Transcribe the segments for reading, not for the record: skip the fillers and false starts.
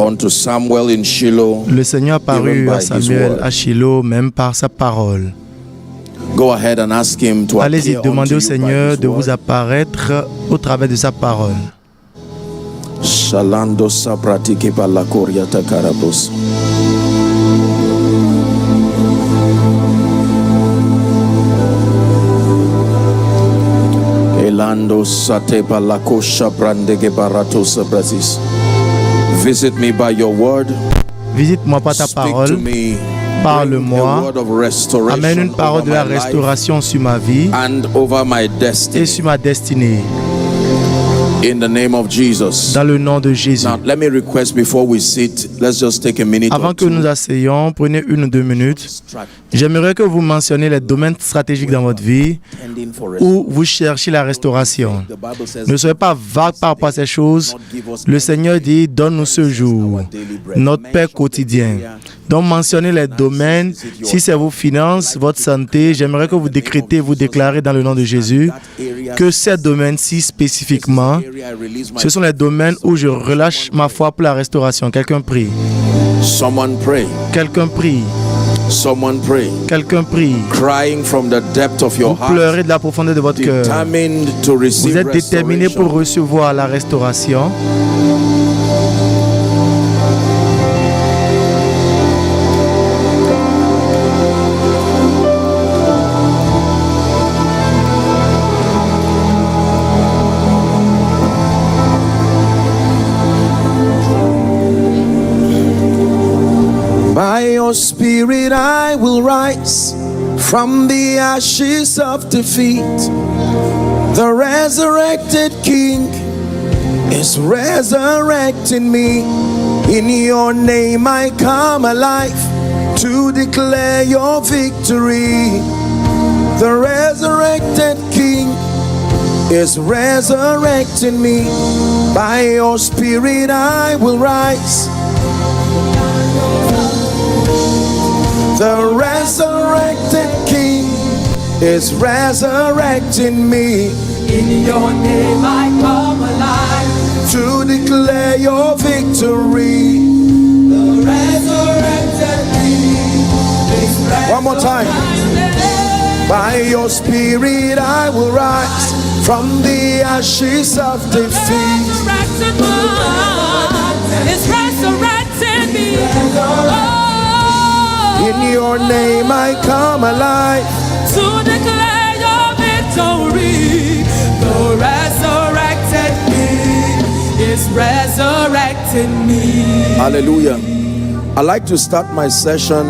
unto Samuel in Shiloh. Le Seigneur apparut à Samuel à Shiloh, même par sa parole. Go ahead and ask him to Allez-y, appear demandez unto au you by Seigneur his de word. vous apparaître au travers de sa parole. Shalando sabratike balakoria takarabos. Elando sate balakosha brandege barato sabrazis. Visit me by your word. Visite-moi par ta Speak to parole. me. Parle-moi. Amène une parole de la restauration sur ma vie and over my destiny. et sur ma destinée. In the name of Jesus. Dans le nom de Jésus. Now, let me request before we sit, let's just take a minute Avant or que two. nous asseyions, prenez 1 ou 2 minutes. J'aimerais que vous mentionniez les domaines stratégiques dans votre vie où vous cherchez la restauration. Ne soyez pas vague par rapport à ces choses. Le Seigneur dit, donne-nous ce jour notre pain quotidien. Donc mentionnez les domaines. Si c'est vos finances, votre santé, j'aimerais que vous décrétez, vous déclarez dans le nom de Jésus que ces domaines-ci spécifiquement, ce sont les domaines où je relâche ma foi pour la restauration. Quelqu'un prie. Someone pray. Quelqu'un prie. Someone pray. Quelqu'un prie. Crying from the depth of your Vous heart. pleurez de la profondeur de votre cœur. Determined to receive Vous êtes déterminé pour restoration. recevoir la restauration. By your spirit I will rise from the ashes of defeat. The resurrected King is resurrecting me. In your name I come alive to declare your victory. The resurrected King is resurrecting me. By your spirit I will rise. The resurrected King is resurrecting me. In your name I come alive To declare your victory. The resurrected King is resurrecting. One more time. By your spirit I will rise from the ashes of defeat. Resurrected one is resurrecting me. Oh, In your name I come alive. to declare your victory. The resurrected King is resurrecting me. Hallelujah. I like to start my session.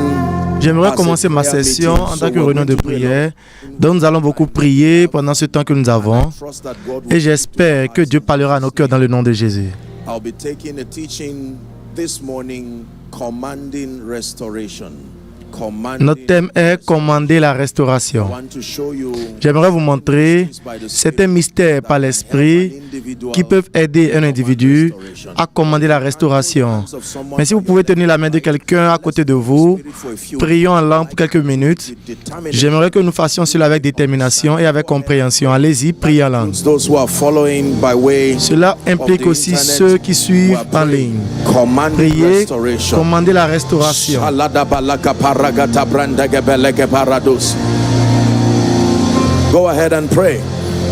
J'aimerais commencer ma session en tant que réunion de prière. Donc nous allons beaucoup prier pendant ce temps que nous avons. Et j'espère que Dieu parlera à nos cœurs dans le nom de Jésus. I'll be taking a teaching this morning, commanding restoration. Notre thème est commander la restauration. I want to show you J'aimerais vous montrer certains mystères par l'esprit qui peuvent aider un individu à commander la restauration. Mais si vous pouvez tenir la main de quelqu'un à côté de vous, prions en langue pour quelques minutes. J'aimerais que nous fassions cela avec détermination et avec compréhension. Allez-y, priez en langue. those who are following by way Cela implique aussi ceux qui suivent en ligne. commanding Priez, restoration. commandez la restauration. Go ahead and pray.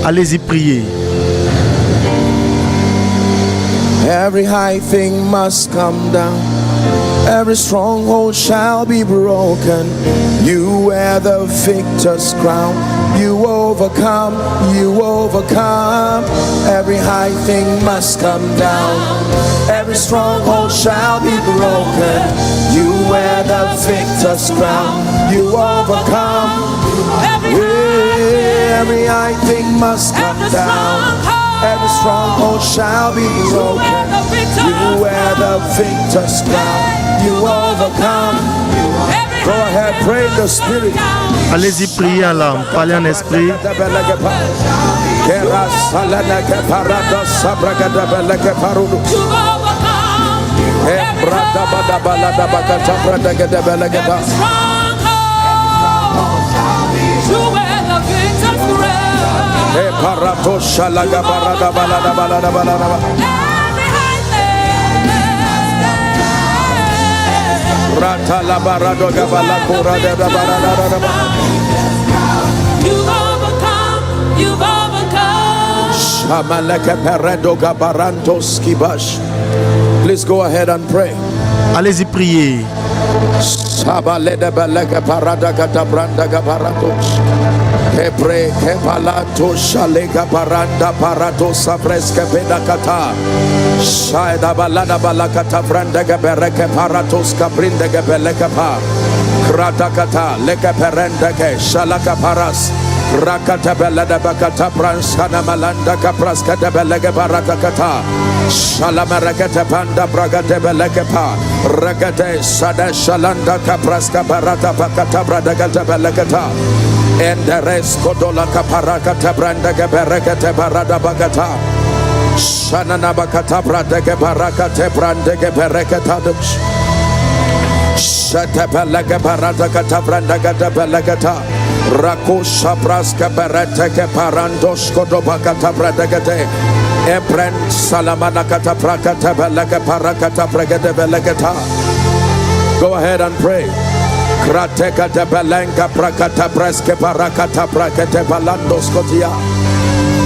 Allez-y, priez. Every high thing must come down. Every stronghold shall be broken. You wear the victor's crown. You overcome, you overcome. Every high thing must come down. Every stronghold shall be broken. You wear the victor's crown. You overcome. Every high thing must come down. Every stronghold shall be broken. You wear the victor's crown. You overcome. Go ahead, pray in the spirit. Allez-y, priez en langue. Parlez en esprit. Rata la barado gabala kura de da barada. You've overcome. You've overcome. Shamaleke peredo gabarantos kibash. Please go ahead and pray. Allez-y prier. Sabalede belege parada gata branda gabaratos. Kebre kepalato shalega baranda parato safreske pedakata. Shaida balada balakata branda gabereke paratos kabrinde gabeleke pa. Kratakata leke perende ke shalaka paras. Rakata belada bakata pransana malanda kapraska de belege barakata. Shalamerekete panda bragate beleke pa. Ragate sada shalanda kapraska barata bakata bradagata belekata. Enderes kodola kaparakata branda geberekete barada bagata. Shanana bakata bradege barakate brandege bereketa dush. Shate belege barata kata branda gata belegata. Rako shabraska bereteke parandos kodobakata bradegate. Ebren salamana kata prakata belege parakata bregede belegeta. Go ahead and pray. Krateka de belenga prakata preske parakata prakete balandos kotia.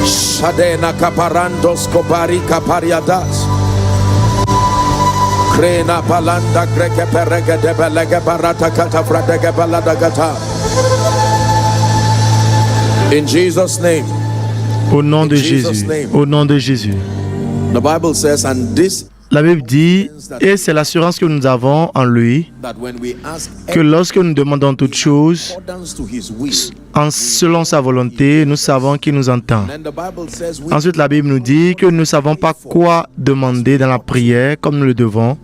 Shadena kaparandos kobari kapariadas. Krena palanda greke perege de belege barata kata fradege balada gata. In Jesus' name. Au nom de Jesus' Jésus. name. Au nom de Jésus. The Bible says, and this La Bible dit, et c'est l'assurance que nous avons en lui, that when we ask que lorsque nous demandons toutes choses accordance to his will, selon sa volonté, nous savons qu'il nous entend. then the Bible says we Ensuite, la Bible nous dit que nous ne savons pas quoi demander dans la prière comme nous le devons,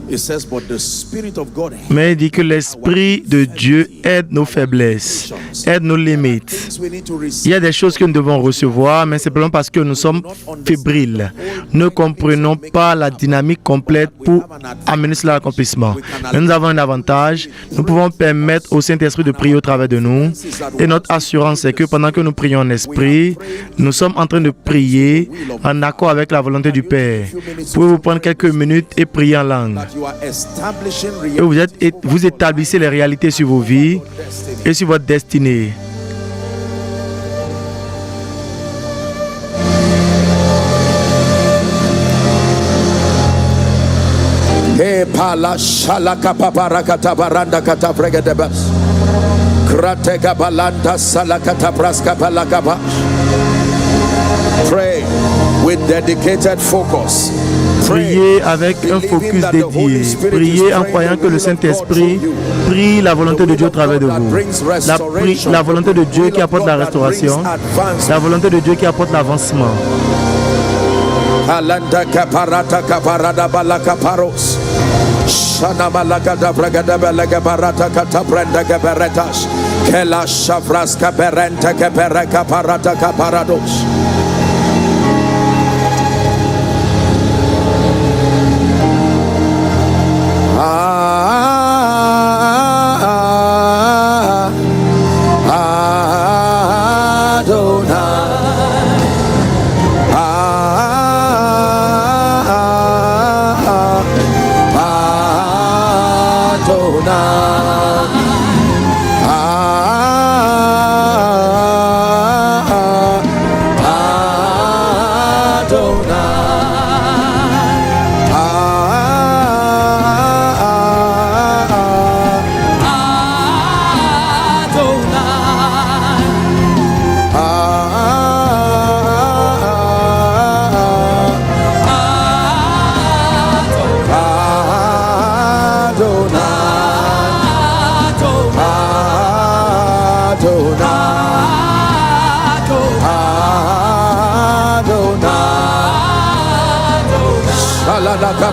it says, but the Spirit of God mais il dit que l'Esprit de Dieu aide nos faiblesses, aide nos limites. things we need to Il receive. y a des choses que nous devons recevoir, mais simplement parce que nous sommes fébriles. Nous ne comprenons pas la dynamique complète pour amener cela à l'accomplissement. Mais nous avons un avantage. Nous pouvons permettre au Saint-Esprit de prier au travers de nous. Et notre assurance est que pendant que nous prions en esprit, nous sommes en train de prier en accord avec la volonté du Père. Vous pouvez vous prendre quelques minutes et prier en langue. You are establishing Et vous établissez les réalités sur vos vies et sur votre destinée. Hey, pala shalaka paparakata baranda kata bregedebas. Kratega balanda salakata praska palakaba. Pray with dedicated focus. Priez avec un focus dédié. Priez en croyant que le Saint-Esprit prie la volonté de Dieu au travers de vous. La volonté de Dieu qui apporte la restauration. La volonté de Dieu qui apporte l'avancement. Alanda kaparata kaparada balaka paros. Shana malaka da bragada belaga barata kata brenda gaberetas. Kela shavras kaperenta kapereka parata kaparados.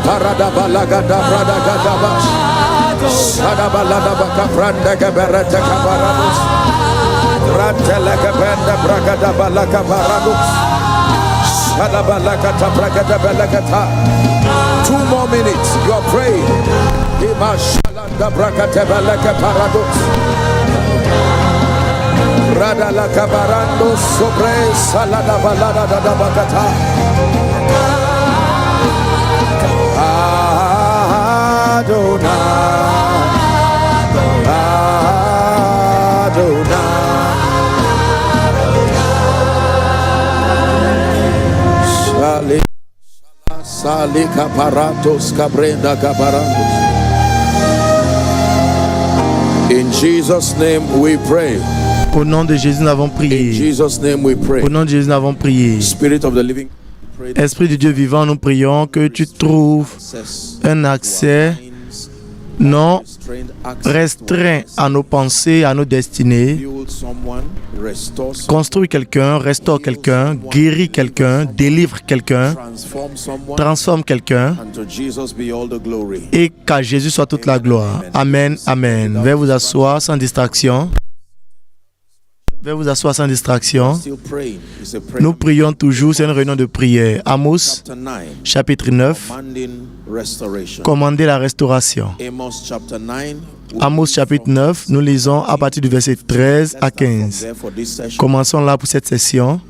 Parada balaga da brada gadabas. Sada balada baka pranda gaberete kabaradus. Rantele gabenda bragada balaka baradus. Sada balaka ta bragada balakata. 2 more minutes. You are praying. Imashalanda bragate balaka paradus. Rada la kabarando sobre salada balada da bakata. Adonai. Alika paratos kabrenda kaparandos. In Jesus' name we pray. Au nom de Jésus, nous avons In prié. Jesus' name we pray. Au nom de Jésus, nous avons prié. Spirit of the living, pray that Esprit du Dieu vivant, nous prions que tu trouves access un accès non restreint à nos pensées, à nos destinées. build someone, restore someone, Construis quelqu'un, restaure quelqu'un, guéris quelqu'un, délivre quelqu'un, transform someone, transforme quelqu'un and to Jesus be all the glory. et qu'à Jésus soit toute la gloire. Amen, amen. Veuillez vous asseoir sans distraction. Veuillez vous asseoir sans distraction. Still praying. It's a prayer. Nous prions toujours, c'est une réunion de prière. Amos, Chapter 9, chapitre 9, commanding restoration. commandez la restauration. Amos chapter 9. Amos chapitre 9, nous lisons à partir du verset 13 à 15. There for this session. Commençons là pour cette session.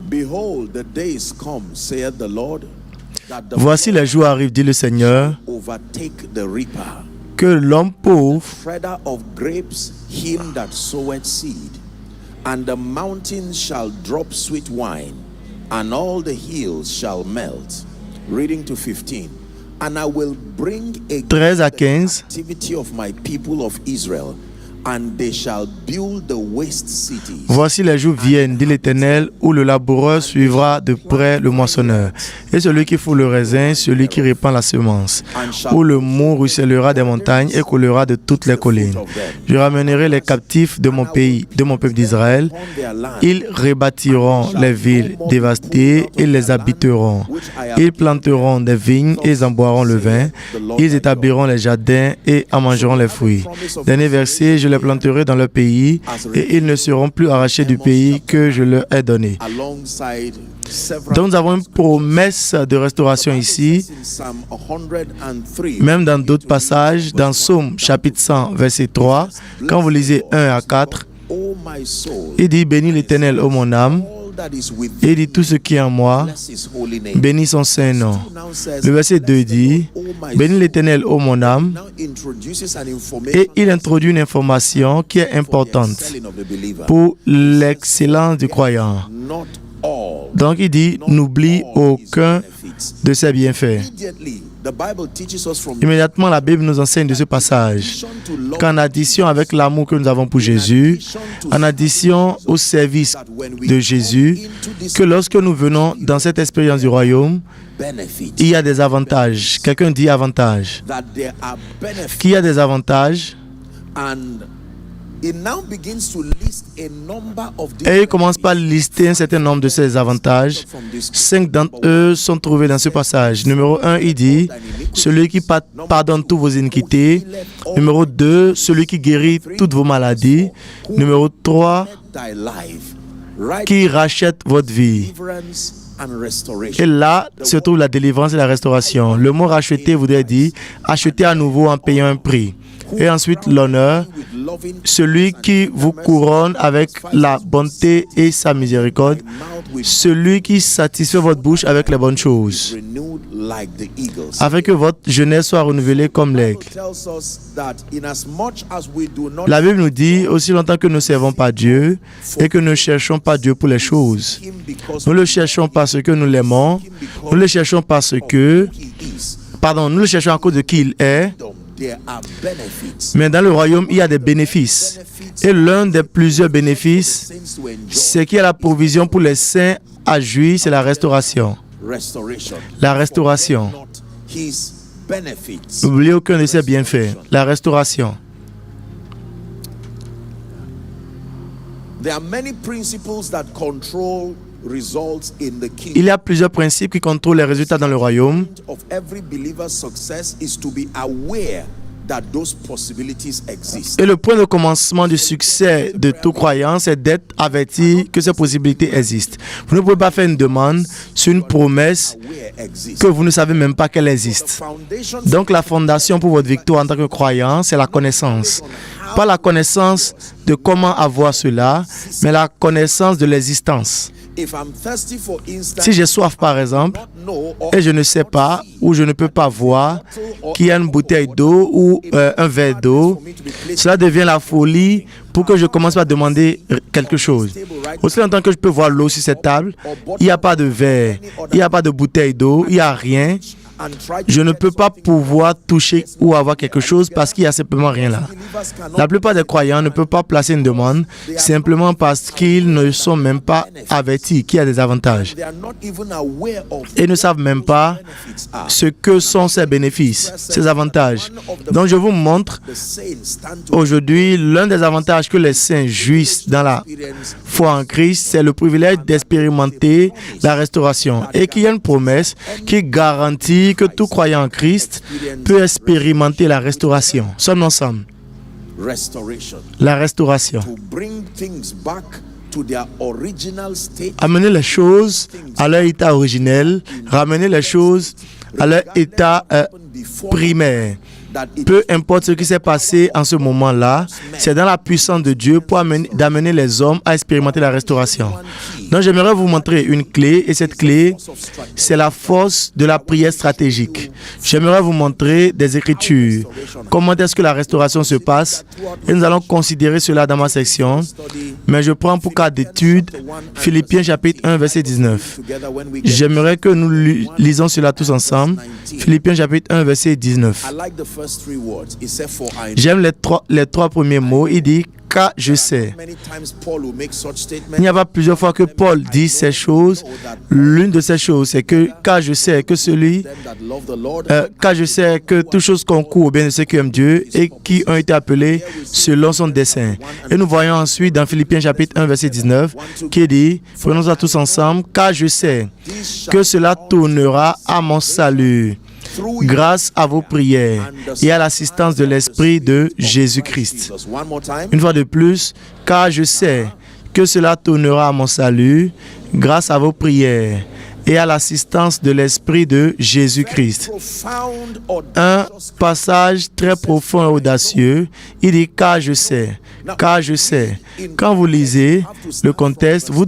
Behold, the days come, saith the Lord, that the Voici les jours arrivent, dit le Seigneur, overtake the reaper, que l'homme pauvre shredder of grapes, him that soweth seed. And the mountains shall drop sweet wine, and all the hills shall melt. Reading to 15. And I will bring 13 à again the 15. activity of my people of Israel, and they shall build the waste cities. Voici les jours viennent, dit l'Éternel, où le laboureur suivra de près le moissonneur, et celui qui fout le raisin, celui qui répand la semence, où le mou ruissellera des montagnes et coulera de toutes les collines. Je ramènerai les captifs de mon pays, de mon peuple d'Israël. Ils rebâtiront les villes dévastées et les habiteront. Ils planteront des vignes et ils en boiront le vin. Ils établiront les jardins et en mangeront les fruits. Dernier verset, je les planterai dans leur pays et ils ne seront plus arrachés du pays que je leur ai donné. Alongside several Donc nous avons une promesse de restauration ici, in Psalm 103. même dans d'autres passages, dans Psaume chapitre 100, verset 3, quand vous lisez 1 à 4, O my soul, il dit « Bénis l'Éternel, ô mon âme », all that is within et il dit « Tout ce qui est en moi, bless his holy name. bénis son saint nom ». Now says, Le verset 2 dit « Bénis l'Éternel, ô mon âme », now introduces an information et il introduit une information qui est for the importante excelling of the believer. pour l'excellence du croyant. Not all. Donc il dit « N'oublie aucun de ses bienfaits ». Immediately, the Bible teaches us from Immédiatement, la Bible nous enseigne de ce passage to love qu'en addition avec l'amour que nous avons pour Jésus, en addition au service de Jésus, que lorsque nous venons dans cette expérience du royaume, benefits. il y a des avantages. Quelqu'un dit avantages. That there are benefits. Qu'il y a des avantages And it now begins to list a number of et il commence par lister un certain nombre de ces avantages. 5 d'entre eux sont trouvés dans ce passage. Numéro 1, il dit celui qui pardonne toutes vos iniquités. Numéro 2, celui qui guérit toutes vos maladies. Numéro 3, thy life, right qui rachète votre vie. deliverance and restoration. Et là se trouve la délivrance et la restauration. Le mot racheter voudrait dire acheter à nouveau en payant un prix. Et ensuite l'honneur, With loving celui qui vous couronne avec la bonté et sa miséricorde, mouth with celui qui satisfait votre bouche avec les bonnes choses, renewed like the eagles. afin que votre jeunesse soit renouvelée comme l'aigle. Bible tells us that in as much as we do not La Bible nous dit, aussi longtemps que nous ne servons pas Dieu et que nous ne cherchons pas Dieu pour les choses, him because nous le cherchons parce que nous l'aimons, nous le cherchons parce que, he is, nous le cherchons à cause de qui il est, there are benefits. mais dans le royaume, il y a des bénéfices. Et l'un des plusieurs bénéfices, Saints to enjoy c'est qu'il y a la provision pour les saints à jouir, c'est la restauration. restoration. La restauration. Not his benefits. N'oubliez aucun de ses bienfaits. La restauration. There are many principles that control results in the Il kingdom. y a plusieurs principes qui contrôlent les résultats dans le royaume. Of every believer's success is to be aware that those possibilities exist. Et le point de commencement du succès de tout croyant, c'est d'être averti que ces possibilités existent. Vous ne pouvez pas faire une demande sur une promesse Aware exists. que vous ne savez même pas qu'elle existe. Foundations Donc la fondation pour votre victoire en tant que croyant, c'est la connaissance. Pas la connaissance de comment avoir cela, mais la connaissance de l'existence. if I'm thirsty for instant Si j'ai soif par exemple, know or et je ne sais pas ou je ne peux pas voir qu'il y a une bouteille d'eau ou un verre d'eau, cela devient la folie pour que je commence à demander quelque chose. Aussi longtemps que je peux voir l'eau sur cette table, il n'y a pas de verre, il n'y a pas de bouteille d'eau, il n'y a rien. Je ne peux pas pouvoir toucher ou avoir quelque chose parce qu'il n'y a simplement rien là. La plupart des croyants ne peuvent pas placer une demande simplement parce qu'ils ne sont même pas avertis qu'il y a des avantages. Et ne savent même pas ce que sont ces bénéfices, ces avantages. Donc je vous montre aujourd'hui l'un des avantages que les saints jouissent dans la foi en Christ, c'est le privilège d'expérimenter la restauration et qu'il y a une promesse qui garantit que tout croyant en Christ peut expérimenter la restauration. Sommes ensemble. La restauration. Amener les choses à leur état originel, ramener les choses à leur état primaire. Peu importe ce qui s'est passé en ce moment-là, c'est dans la puissance de Dieu pour d'amener les hommes à expérimenter la restauration. Donc j'aimerais vous montrer une clé, et cette clé, c'est la force de la prière stratégique. J'aimerais vous montrer des Écritures. Comment est-ce que la restauration se passe? Et nous allons considérer cela dans ma section. Mais je prends pour cas d'étude Philippiens chapitre 1, verset 19. J'aimerais que nous lisons cela tous ensemble. Philippiens chapitre 1, verset 19. J'aime les trois premiers mots. Il dit « car je sais ». Il n'y a pas plusieurs fois que Paul dit ces choses. L'une de ces choses, c'est que « car je sais que car je sais que toutes choses concourent au bien de ceux qui aiment Dieu et qui ont été appelés selon son dessein ». Et nous voyons ensuite dans Philippiens chapitre 1, verset 19, qui dit « prenons ça tous ensemble, car je sais que cela tournera à mon salut, grâce à vos prières et à l'assistance de l'Esprit de Jésus-Christ. » Une fois de plus, car je sais que cela tournera à mon salut, grâce à vos prières et à l'assistance de l'Esprit de Jésus-Christ. Un passage très profond et audacieux. Il dit « car je sais ». Car je sais. Quand vous lisez le contexte, vous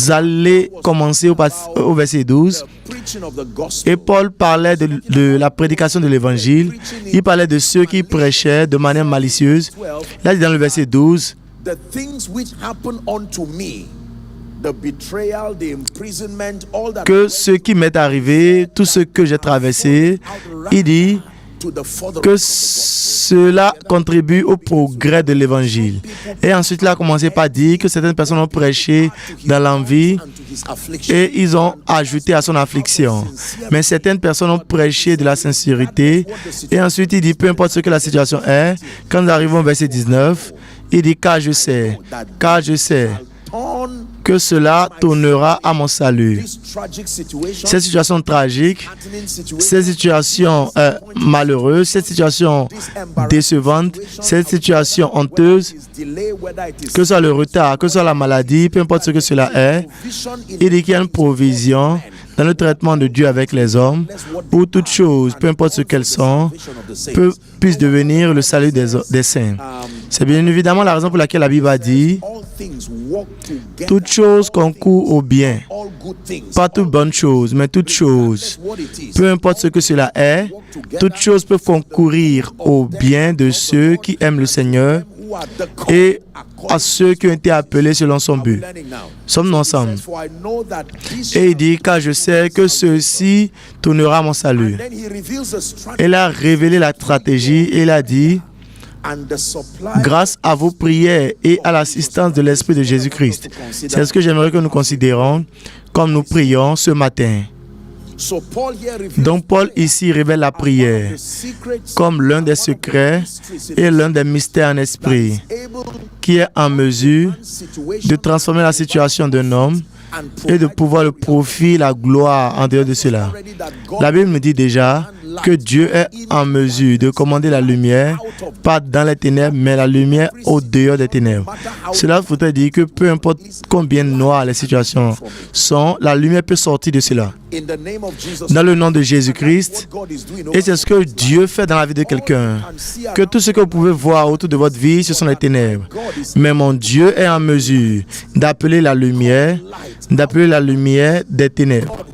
allez commencer au verset 12. Et Paul parlait de la prédication de l'Évangile. Il parlait de ceux qui prêchaient de manière malicieuse. Là, dans le verset 12, que ce qui m'est arrivé, tout ce que j'ai traversé, il dit que cela contribue au progrès de l'Évangile. Et ensuite, il a commencé par dire que certaines personnes ont prêché dans l'envie et ils ont ajouté à son affliction. Mais certaines personnes ont prêché de la sincérité. Et ensuite, il dit, peu importe ce que la situation est, quand nous arrivons au verset 19, il dit, car je sais que cela tournera à mon salut. Ces situations tragiques, ces situations malheureuses, ces situations décevantes, ces situations honteuses, que ce soit le retard, que ce soit la maladie, peu importe ce que cela est, il dit qu'il y a une provision dans le traitement de Dieu avec les hommes, où toutes choses, peu importe ce qu'elles sont, puissent devenir le salut des saints. C'est bien évidemment la raison pour laquelle la Bible a dit « Toutes choses concourent au bien ». Pas toutes bonnes choses, mais toutes choses. Peu importe ce que cela est, toutes choses peuvent concourir au bien de ceux qui aiment le Seigneur et à ceux qui ont été appelés selon son but. Sommes-nous ensemble? Et il dit, car je sais que ceci tournera à mon salut. Il a révélé la stratégie et il a dit, grâce à vos prières et à l'assistance de l'Esprit de Jésus-Christ. C'est ce que j'aimerais que nous considérons comme nous prions ce matin. Donc Paul ici révèle la prière comme l'un des secrets et l'un des mystères en esprit qui est en mesure de transformer la situation d'un homme et de pouvoir le profit, la gloire en dehors de cela. La Bible me dit déjà que Dieu est en mesure de commander la lumière, pas dans les ténèbres, mais la lumière au dehors des ténèbres. Cela voudrait dire que peu importe combien noires les situations sont, la lumière peut sortir de cela. Dans le nom de Jésus-Christ, et c'est ce que Dieu fait dans la vie de quelqu'un, que tout ce que vous pouvez voir autour de votre vie, ce sont les ténèbres. Mais mon Dieu est en mesure d'appeler la lumière des ténèbres.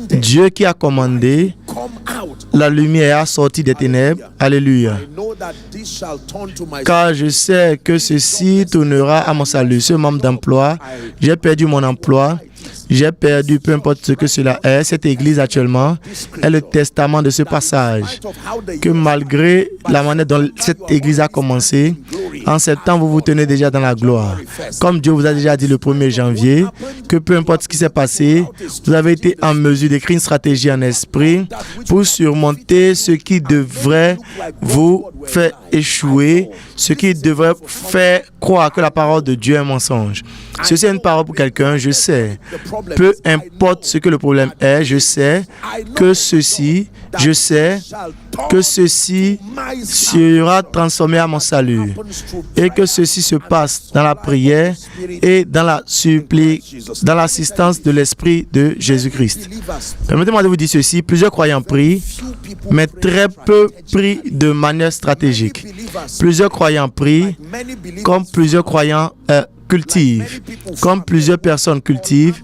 Dieu qui a commandé la lumière à sortir des ténèbres. Alléluia. Car je sais que ceci tournera à mon salut. Ce membre d'emploi, j'ai perdu mon emploi. j'ai perdu, peu importe ce que cela est. Cette église actuellement est le testament de ce passage. Que malgré la manière dont cette église a commencé, en septembre, vous vous tenez déjà dans la gloire. Comme Dieu vous a déjà dit le 1er janvier, que peu importe ce qui s'est passé, vous avez été en mesure d'écrire une stratégie en esprit pour surmonter ce qui devrait vous faire échouer, ce qui devrait faire croire que la parole de Dieu est un mensonge. Ceci est une parole pour quelqu'un, je sais. Peu importe ce que le problème est, je sais que ceci sera transformé à mon salut et que ceci se passe dans la prière et dans l'assistance de l'Esprit de Jésus-Christ. Permettez-moi de vous dire ceci, plusieurs croyants prient, mais très peu prient de manière stratégique. Plusieurs croyants prient comme plusieurs croyants cultivent, comme plusieurs personnes cultivent.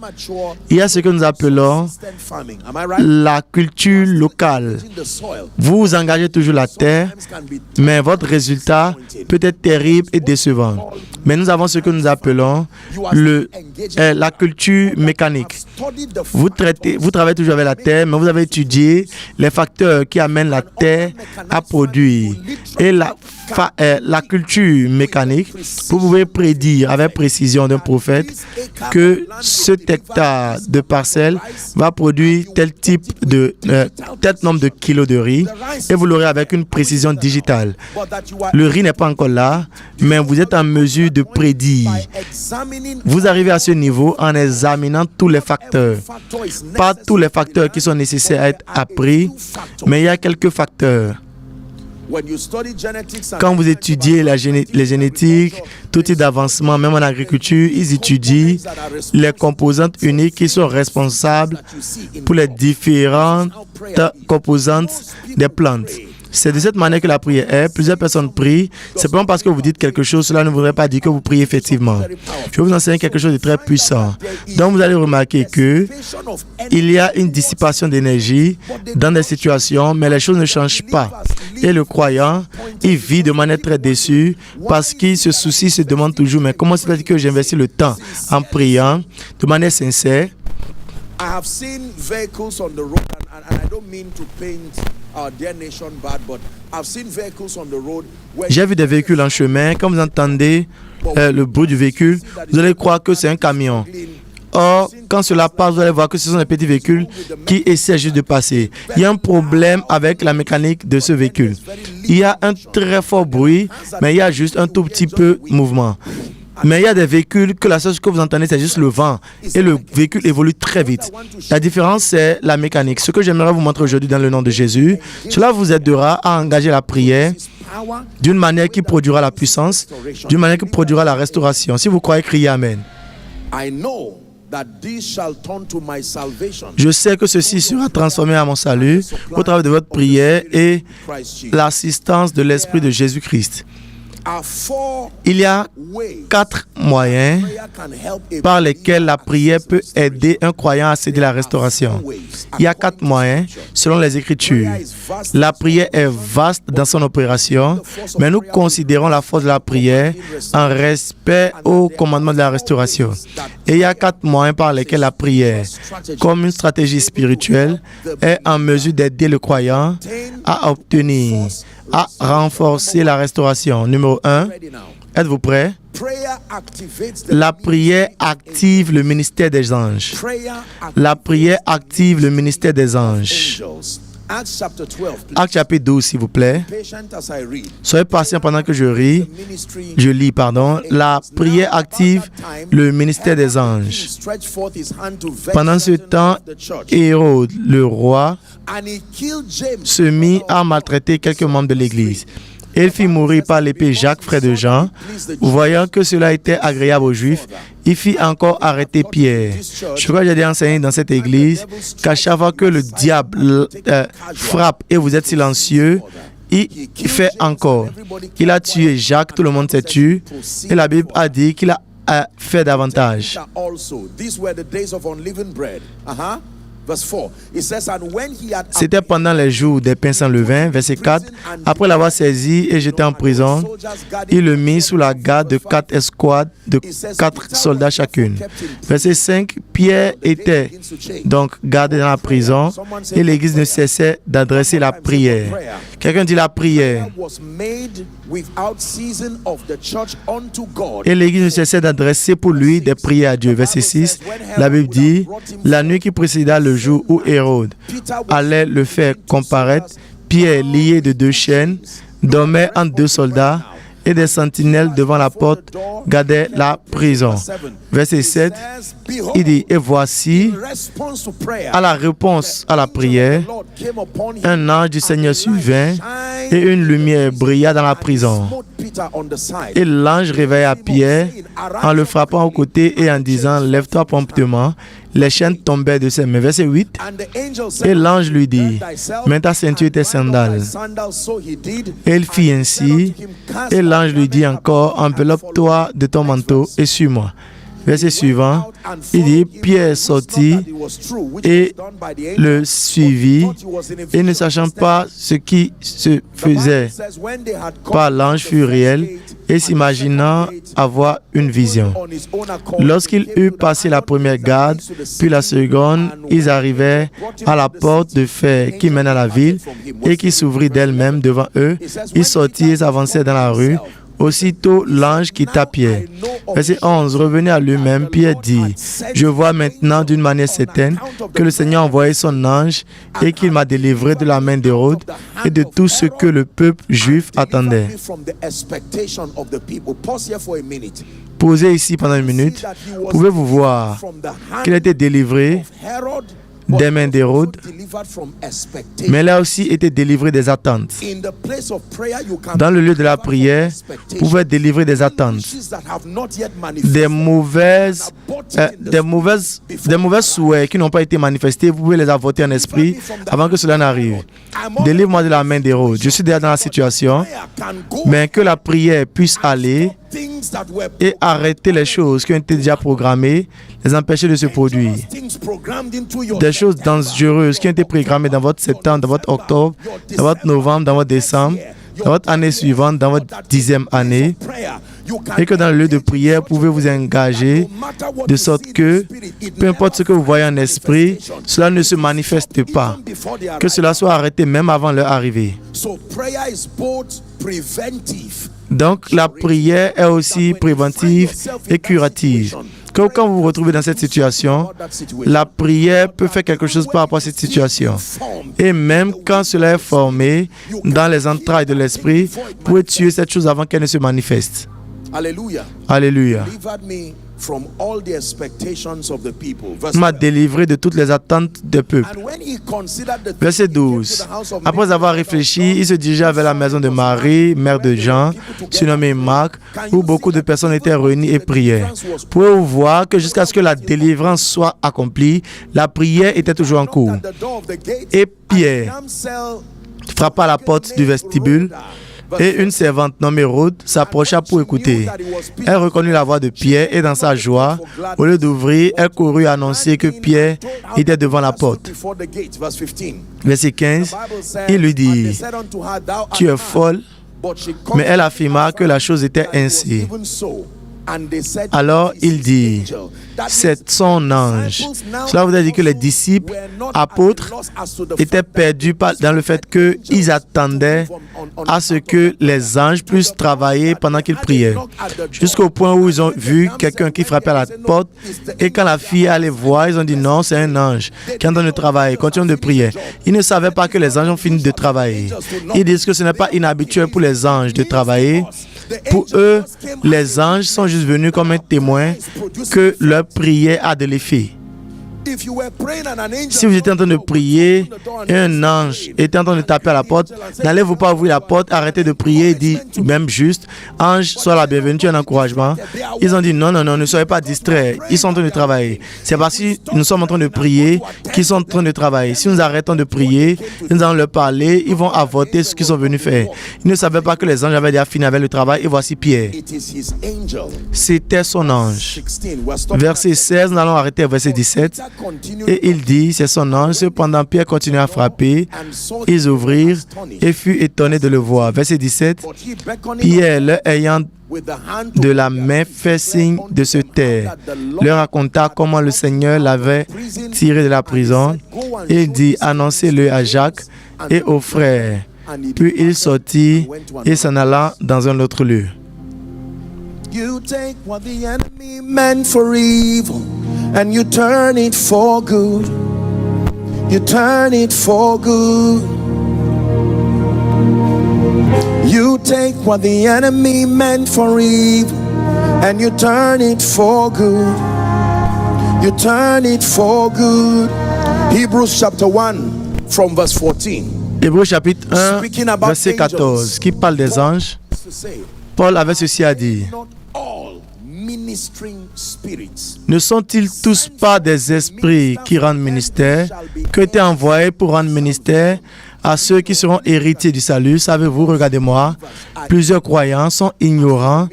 Il y a ce que nous appelons la culture locale. Vous vous engagez toujours la terre, mais votre résultat peut être terrible et décevant. Mais nous avons ce que nous appelons la culture mécanique. Vous travaillez toujours avec la terre, mais vous avez étudié les facteurs qui amènent la terre à produire. Et la culture mécanique, vous pouvez prédire avec précision d'un prophète que cet hectare de parcelle va produire tel nombre de kilos de riz et vous l'aurez avec une précision digitale. Le riz n'est pas encore là, mais vous êtes en mesure de prédire. Vous arrivez à ce niveau en examinant tous les facteurs. Pas tous les facteurs qui sont nécessaires à être appris, mais il y a quelques facteurs. Quand vous étudiez les génétiques, tout type d'avancement, même en agriculture, ils étudient les composantes uniques qui sont responsables pour les différentes composantes des plantes. C'est de cette manière que la prière est. Plusieurs personnes prient. Simplement parce que vous dites quelque chose, cela ne voudrait pas dire que vous priez effectivement. Je vais vous enseigner quelque chose de très puissant. Donc, vous allez remarquer que il y a une dissipation d'énergie dans des situations, mais les choses ne changent pas. Et le croyant, il vit de manière très déçue parce qu'il se soucie, se demande toujours, mais comment se fait-il que j'investis le temps en priant de manière sincère? I have seen vehicles on the road, and I don't mean to paint our dear nation bad, but I've seen vehicles on the road where J'ai vu des véhicules en chemin. Quand vous entendez le bruit du véhicule, vous allez croire que c'est un camion. Or, quand cela passe, vous allez voir que ce sont des petits véhicules qui essaient juste de passer. Il y a un problème avec la mécanique de ce véhicule. Il y a un très fort bruit, mais il y a juste un tout petit peu de mouvement. Mais il y a des véhicules que la seule chose que vous entendez, c'est juste le vent. Et le véhicule évolue très vite. La différence, c'est la mécanique. Ce que j'aimerais vous montrer aujourd'hui dans le nom de Jésus, cela vous aidera à engager la prière d'une manière qui produira la puissance, d'une manière qui produira la restauration. Si vous croyez, criez Amen. Je sais que ceci sera transformé à mon salut au travers de votre prière et l'assistance de l'Esprit de Jésus-Christ. Il y a 4 moyens par lesquels la prière peut aider un croyant à céder la restauration. Il y a 4 moyens selon les Écritures. La prière est vaste dans son opération, mais nous considérons la force de la prière en respect au commandement de la restauration. Et il y a 4 moyens par lesquels la prière, comme une stratégie spirituelle, est en mesure d'aider le croyant à obtenir, à renforcer la restauration. Numéro 1, êtes-vous prêts? La prière active le ministère des anges. La prière active le ministère des anges. Acte chapitre 12, s'il vous plaît. Soyez patient pendant que je lis. La prière active le ministère des anges. Pendant ce temps, Hérode, le roi, se mit à maltraiter quelques membres de l'Église. Il fit mourir par l'épée Jacques, frère de Jean. Voyant que cela était agréable aux Juifs, il fit encore arrêter Pierre. Je crois que j'ai enseigné dans cette église qu'à chaque fois que le diable frappe et vous êtes silencieux, il fait encore. Il a tué Jacques, tout le monde s'est tué. Et la Bible a dit qu'il a fait davantage. C'était pendant les jours des pains sans levain, verset 4. Après l'avoir saisi et jeté en prison, il le mit sous la garde de 4 escouades de 4 soldats chacune. Verset 5. Pierre était donc gardé dans la prison et l'Église ne cessait d'adresser la prière. Quelqu'un dit la prière. Et l'Église ne cessait d'adresser pour lui des prières à Dieu. Verset 6, la Bible dit, la nuit qui précéda le jour où Hérode allait le faire comparaître, Pierre, lié de 2 chaînes, dormait entre 2 soldats et des sentinelles devant la porte gardaient la prison. Verset 7, il dit, et voici, à la réponse à la prière, un ange du Seigneur survint et une lumière brilla dans la prison. Et l'ange réveilla Pierre en le frappant au côté et en disant, lève-toi promptement. Les chaînes tombaient de ses mains. Verset 8. Et l'ange lui dit, mets ta ceinture et tes sandales. Et il fit ainsi. Et l'ange lui dit encore, enveloppe-toi de ton manteau et suis-moi. Verset suivant, il dit, Pierre sortit et le suivit, et ne sachant pas ce qui se faisait par l'ange fut réel, et s'imaginant avoir une vision. Lorsqu'il eut passé la première garde, puis la seconde, ils arrivèrent à la porte de fer qui mène à la ville, et qui s'ouvrit d'elle-même devant eux. Ils sortirent et s'avancèrent dans la rue. Aussitôt, l'ange quitta Pierre. Verset 11. Revenu à lui-même, Pierre dit, je vois maintenant d'une manière certaine que le Seigneur a envoyé son ange et qu'il m'a délivré de la main d'Hérode et de tout ce que le peuple juif attendait. Posez ici pendant une minute. Pouvez-vous voir qu'il a été délivré des mains d'Hérode, mais il a aussi été délivré des attentes. Dans le lieu de la prière, vous pouvez délivrer des attentes, des mauvais souhaits qui n'ont pas été manifestés. Vous pouvez les avorter en esprit avant que cela n'arrive. Délivre-moi de la main d'Hérode. Je suis déjà dans la situation, mais que la prière puisse aller et arrêter les choses qui ont été déjà programmées, les empêcher de se produire. Des choses dangereuses qui ont été programmées dans votre septembre, dans votre octobre, dans votre novembre, dans votre décembre, dans votre année suivante, dans votre 10e année, et que dans le lieu de prière, vous pouvez vous engager de sorte que, peu importe ce que vous voyez en esprit, cela ne se manifeste pas, que cela soit arrêté même avant leur arrivée. Donc, la prière est aussi préventive et curative. Quand vous vous retrouvez dans cette situation, la prière peut faire quelque chose par rapport à cette situation. Et même quand cela est formé dans les entrailles de l'esprit, vous pouvez tuer cette chose avant qu'elle ne se manifeste. Alléluia. Alléluia. Il m'a délivré de toutes les attentes des peuples. Verset 12. Après avoir réfléchi, il se dirigea vers la maison de Marie, mère de Jean, surnommée Marc, où beaucoup de personnes étaient réunies et priaient. Pouvez-vous voir que jusqu'à ce que la délivrance soit accomplie, la prière était toujours en cours. Et Pierre frappa à la porte du vestibule. Et une servante nommée Rhode s'approcha pour écouter. Elle reconnut la voix de Pierre et dans sa joie, au lieu d'ouvrir, elle courut annoncer que Pierre était devant la porte. Verset 15, il lui dit, « Tu es folle. » Mais elle affirma que la chose était ainsi. Alors il dit, c'est son ange. Cela voudrait dire que les disciples, apôtres, étaient perdus dans le fait qu'ils attendaient à ce que les anges puissent travailler pendant qu'ils priaient. Jusqu'au point où ils ont vu quelqu'un qui frappait à la porte et quand la fille allait voir, ils ont dit non, c'est un ange qui est en train de travailler, continue de prier. Ils ne savaient pas que les anges ont fini de travailler. Ils disent que ce n'est pas inhabituel pour les anges de travailler. Pour eux, les anges sont juste venus comme un témoin que leur prière a de l'effet. Si vous étiez en train de prier et un ange était en train de taper à la porte, n'allez-vous pas ouvrir la porte, arrêtez de prier et dire même juste, ange, sois la bienvenue, tu es un encouragement. Ils ont dit non, ne soyez pas distraits, ils sont en train de travailler. C'est parce que nous sommes en train de prier qu'ils sont en train de travailler. Si nous arrêtons de prier, nous allons leur parler, ils vont avorter ce qu'ils sont venus faire. Ils ne savaient pas que les anges avaient déjà fini avec le travail et voici Pierre. C'était son ange. Verset 16, nous allons arrêter au verset 17. Et il dit, c'est son ange. Cependant, Pierre continua à frapper. Ils ouvrirent et furent étonnés de le voir. Verset 17. Pierre, leur ayant de la main fait signe de se taire, leur raconta comment le Seigneur l'avait tiré de la prison. Il dit, annoncez-le à Jacques et aux frères. Puis il sortit et s'en alla dans un autre lieu. You take what the enemy meant for evil and you turn it for good. You turn it for good. You take what the enemy meant for evil and you turn it for good. You turn it for good. Hebrews chapter 1 from verse 14. Hébreux chapitre 1, verset 14, qui parle des anges. Paul avait ceci à dire. Ne sont-ils tous pas des esprits qui rendent ministère, qui ont été envoyés pour rendre ministère à ceux qui seront héritiers du salut? Savez-vous, regardez-moi, plusieurs croyants sont ignorants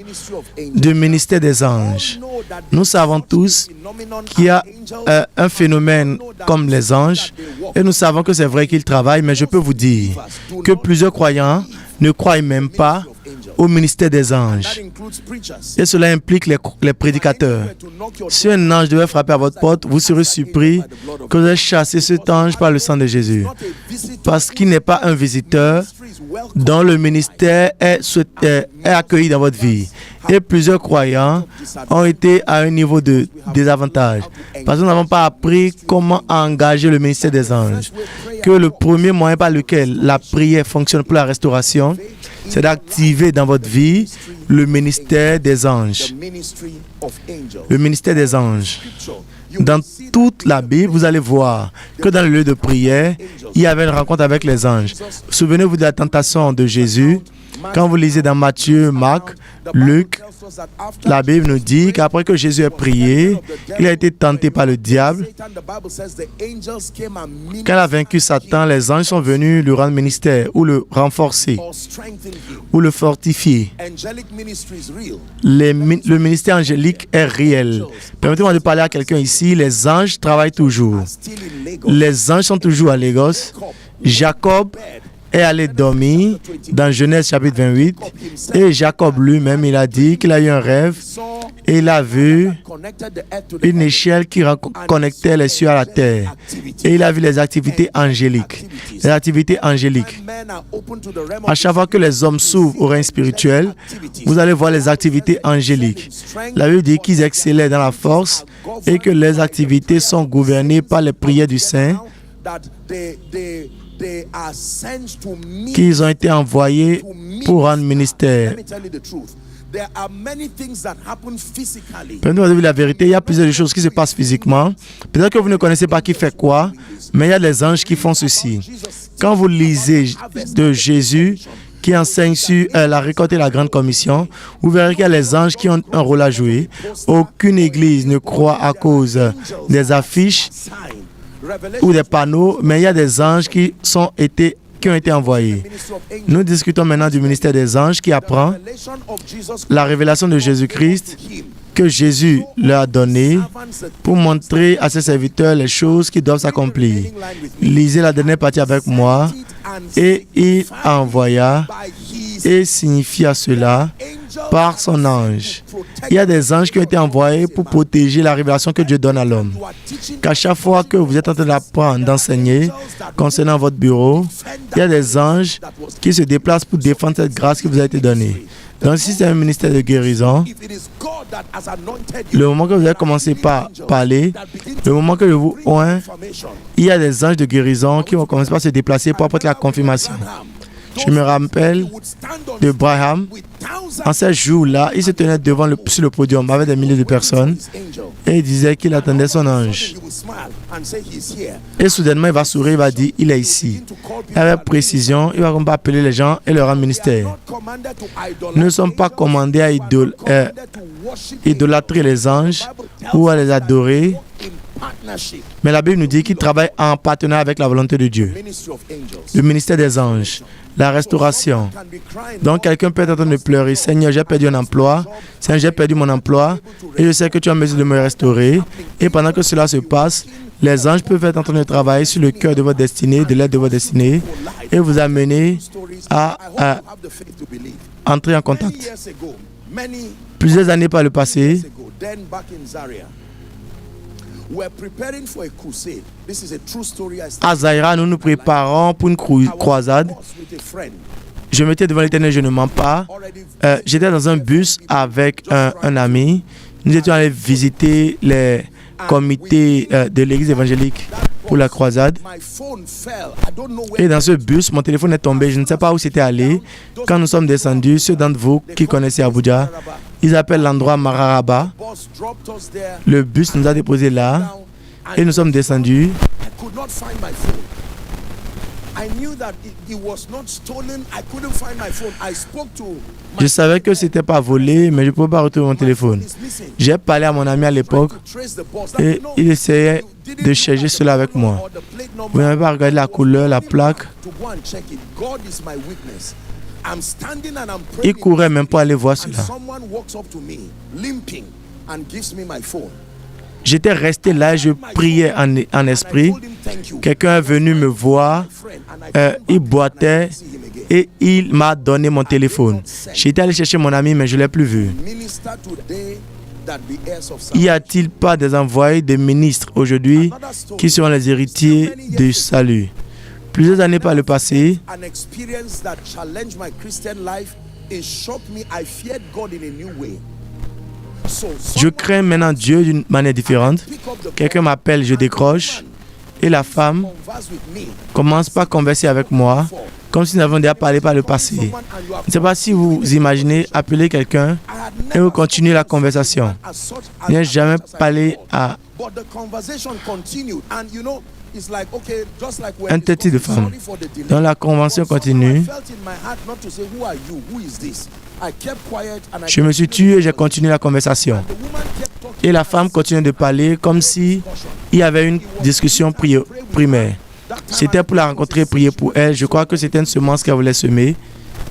du ministère des anges. Nous savons tous qu'il y a un phénomène comme les anges et nous savons que c'est vrai qu'ils travaillent, mais je peux vous dire que plusieurs croyants ne croient même pas au ministère des anges. Et cela implique les prédicateurs. Si un ange devait frapper à votre porte, vous serez surpris que vous ayez chassé cet ange par le sang de Jésus. Parce qu'il n'est pas un visiteur dont le ministère est accueilli dans votre vie. Et plusieurs croyants ont été à un niveau de désavantage. Parce que nous n'avons pas appris comment engager le ministère des anges. Que le premier moyen par lequel la prière fonctionne pour la restauration, c'est d'activer dans votre vie le ministère des anges. Le ministère des anges. Dans toute la Bible, vous allez voir que dans le lieu de prière, il y avait une rencontre avec les anges. Souvenez-vous de la tentation de Jésus. Quand vous lisez dans Matthieu, Marc, Luc, la Bible nous dit qu'après que Jésus ait prié, il a été tenté par le diable. Quand il a vaincu Satan, les anges sont venus lui rendre ministère ou le renforcer ou le fortifier. Le ministère angélique est réel. Permettez-moi de parler à quelqu'un ici. Les anges travaillent toujours. Les anges sont toujours à Lagos. Jacob est allé dormir dans Genèse chapitre 28 et Jacob lui-même, il a dit qu'il a eu un rêve et il a vu une échelle qui connectait les cieux à la terre et il a vu les activités angéliques. Les activités angéliques. À chaque fois que les hommes s'ouvrent au règne spirituel, vous allez voir les activités angéliques. La Bible dit qu'ils excellaient dans la force et que les activités sont gouvernées par les prières du Saint, qu'ils ont été envoyés pour rendre ministère. Permettez-moi de vous dire la vérité, il y a plusieurs choses qui se passent physiquement. Peut-être que vous ne connaissez pas qui fait quoi, mais il y a des anges qui font ceci. Quand vous lisez de Jésus qui enseigne sur la récolte et la grande commission, vous verrez qu'il y a les anges qui ont un rôle à jouer. Aucune église ne croit à cause des affiches ou des panneaux, mais il y a des anges qui ont été envoyés. Nous discutons maintenant du ministère des anges qui apprend la révélation de Jésus-Christ que Jésus leur a donné pour montrer à ses serviteurs les choses qui doivent s'accomplir. Lisez la dernière partie avec moi. Et il envoya et signifia cela par son ange. Il y a des anges qui ont été envoyés pour protéger la révélation que Dieu donne à l'homme. Qu'à chaque fois que vous êtes en train d'apprendre, d'enseigner concernant votre bureau, il y a des anges qui se déplacent pour défendre cette grâce qui vous a été donnée. Donc si c'est un ministère de guérison, le moment que vous avez commencé par parler, le moment que je vous oins, il y a des anges de guérison qui vont commencer par se déplacer pour apporter la confirmation. Je me rappelle de Braham. En ces jours-là, il se tenait sur le podium avec des milliers de personnes et il disait qu'il attendait son ange. Et soudainement, il va sourire, il va dire, il est ici. Et avec précision, il va appeler les gens et leur rendre ministère. Nous ne sommes pas commandés à idolâtrer les anges ou à les adorer. Mais la Bible nous dit qu'il travaille en partenariat avec la volonté de Dieu. Le ministère des anges, la restauration. Donc quelqu'un peut être en train de pleurer. Seigneur, j'ai perdu un emploi. Seigneur, j'ai perdu mon emploi. Et je sais que tu es en mesure de me restaurer. Et pendant que cela se passe, Les anges peuvent être en train de travailler sur le cœur de votre destinée, de l'aide de votre destinée, et vous amener à entrer en contact. Plusieurs années par le passé, à Zaïra, nous nous préparons pour une croisade. Je m'étais devant l'Éternel, je ne mens pas. J'étais dans un bus avec un ami. Nous étions allés visiter les comités de l'église évangélique pour la croisade. Et dans ce bus, mon téléphone est tombé. Je ne sais pas où c'était allé. Quand nous sommes descendus, ceux d'entre vous qui connaissent Abuja, ils appellent l'endroit Mararaba. Le bus nous a déposés là et nous sommes descendus. Je savais que ce n'était pas volé, mais je ne pouvais pas retrouver mon téléphone. J'ai parlé à mon ami à l'époque et il essayait de chercher cela avec moi. Vous n'avez pas regardé la couleur, la plaque. Il courait même pour aller voir cela. J'étais resté là et je priais en esprit. Quelqu'un est venu me voir, il boitait et il m'a donné mon téléphone. J'étais allé chercher mon ami, mais je ne l'ai plus vu. Y a-t-il pas des envoyés des ministres aujourd'hui qui seront les héritiers du salut? Plusieurs années par le passé, je crains maintenant Dieu d'une manière différente. Quelqu'un m'appelle, je décroche. Et la femme commence par converser avec moi, comme si nous avions déjà parlé par le passé. Je ne sais pas si vous imaginez appeler quelqu'un et vous continuez la conversation. Je n'ai jamais parlé à un tel type de femme. Donc la convention continue. Je me suis tué et j'ai continué la conversation. Et la femme continue de parler comme si il y avait une discussion primaire. C'était pour la rencontrer, prier pour elle. Je crois que c'était une semence qu'elle voulait semer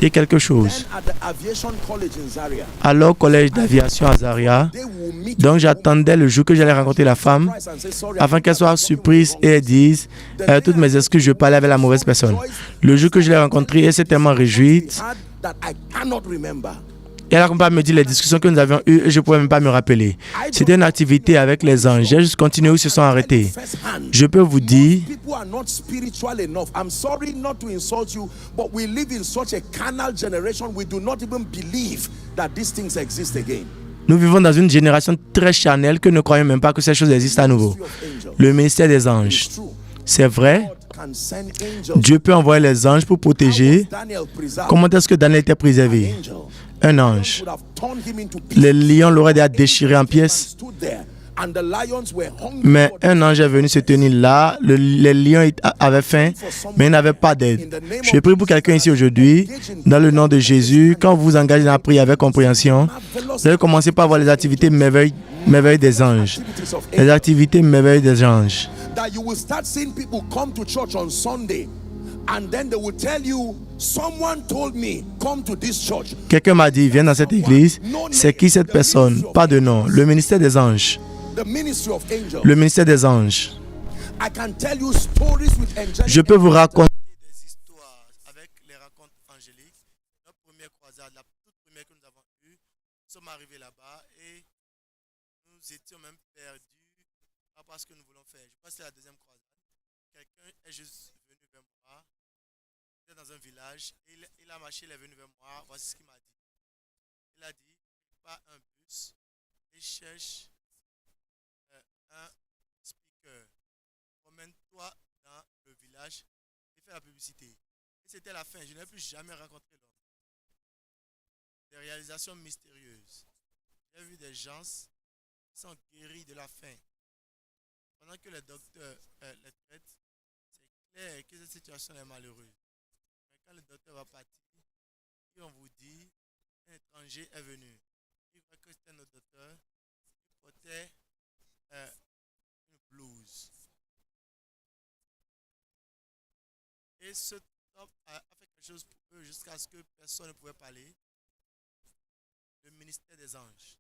et quelque chose. Alors, au collège d'aviation à Zaria, donc j'attendais le jour que j'allais rencontrer la femme afin qu'elle soit surprise et elle dise toutes mes excuses, je parlais avec la mauvaise personne. Le jour que je l'ai rencontrée, elle s'est tellement réjouie. Et elle a me dit les discussions que nous avions eues et je ne pouvais même pas me rappeler. C'était une activité avec les anges. J'ai juste continué où ils se sont arrêtés. Je peux vous dire, nous vivons dans une génération très charnelle que nous ne croyons même pas que ces choses existent à nouveau. Le ministère des anges. C'est vrai, Dieu peut envoyer les anges pour protéger. Comment est-ce que Daniel était préservé? Un ange. Les lions l'auraient déjà déchiré en pièces. Mais un ange est venu se tenir là. Les lions avaient faim, mais ils n'avaient pas d'aide. Je prie pour quelqu'un ici aujourd'hui, dans le nom de Jésus. Quand vous vous engagez dans la prière avec compréhension, vous allez commencer par voir les activités merveilleuses des anges. Les activités merveilleuses des anges. Quelqu'un m'a dit, viens dans cette église. C'est qui cette personne? Pas de nom. Le ministère des anges. Le ministère des anges. Je peux vous raconter des histoires avec les rencontres angéliques. Notre première croisade, la toute première que nous avons eue, nous sommes arrivés là-bas et nous étions même perdus, pas parce que nous voulons faire. Je pense que c'est la deuxième croisade. Quelqu'un est juste venu vers moi. J'étais dans un village. Il a marché, il est venu vers moi. Voici ce qu'il m'a dit. Il a dit, pas un bus. Il cherche un speaker. Promène-toi dans le village et fais la publicité. Et c'était la fin. Je n'ai plus jamais rencontré l'homme. Des réalisations mystérieuses. J'ai vu des gens qui sont guéris de la faim. Pendant que les docteurs les traitent, c'est clair que cette situation est malheureuse. Mais quand le docteur va partir, ils vont vous dire qu'un étranger est venu. Il voit que c'était notre docteur qui portait une blouse. Et ce top a fait quelque chose pour eux jusqu'à ce que personne ne pouvait parler. Le ministère des anges.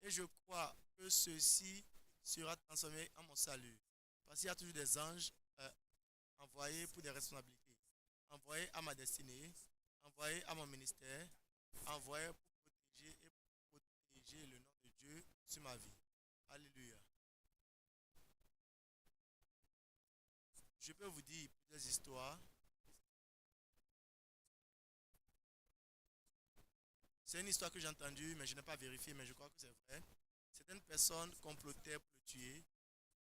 Et je crois que ceci sera transformé en mon salut. Parce qu'il y a toujours des anges envoyés pour des responsabilités, envoyés à ma destinée, envoyés à mon ministère, envoyés pour protéger le nom de Dieu sur ma vie. Alléluia. Je peux vous dire des histoires. C'est une histoire que j'ai entendue, mais je n'ai pas vérifié, mais je crois que c'est vrai. Certaines personnes complotaient pour le tuer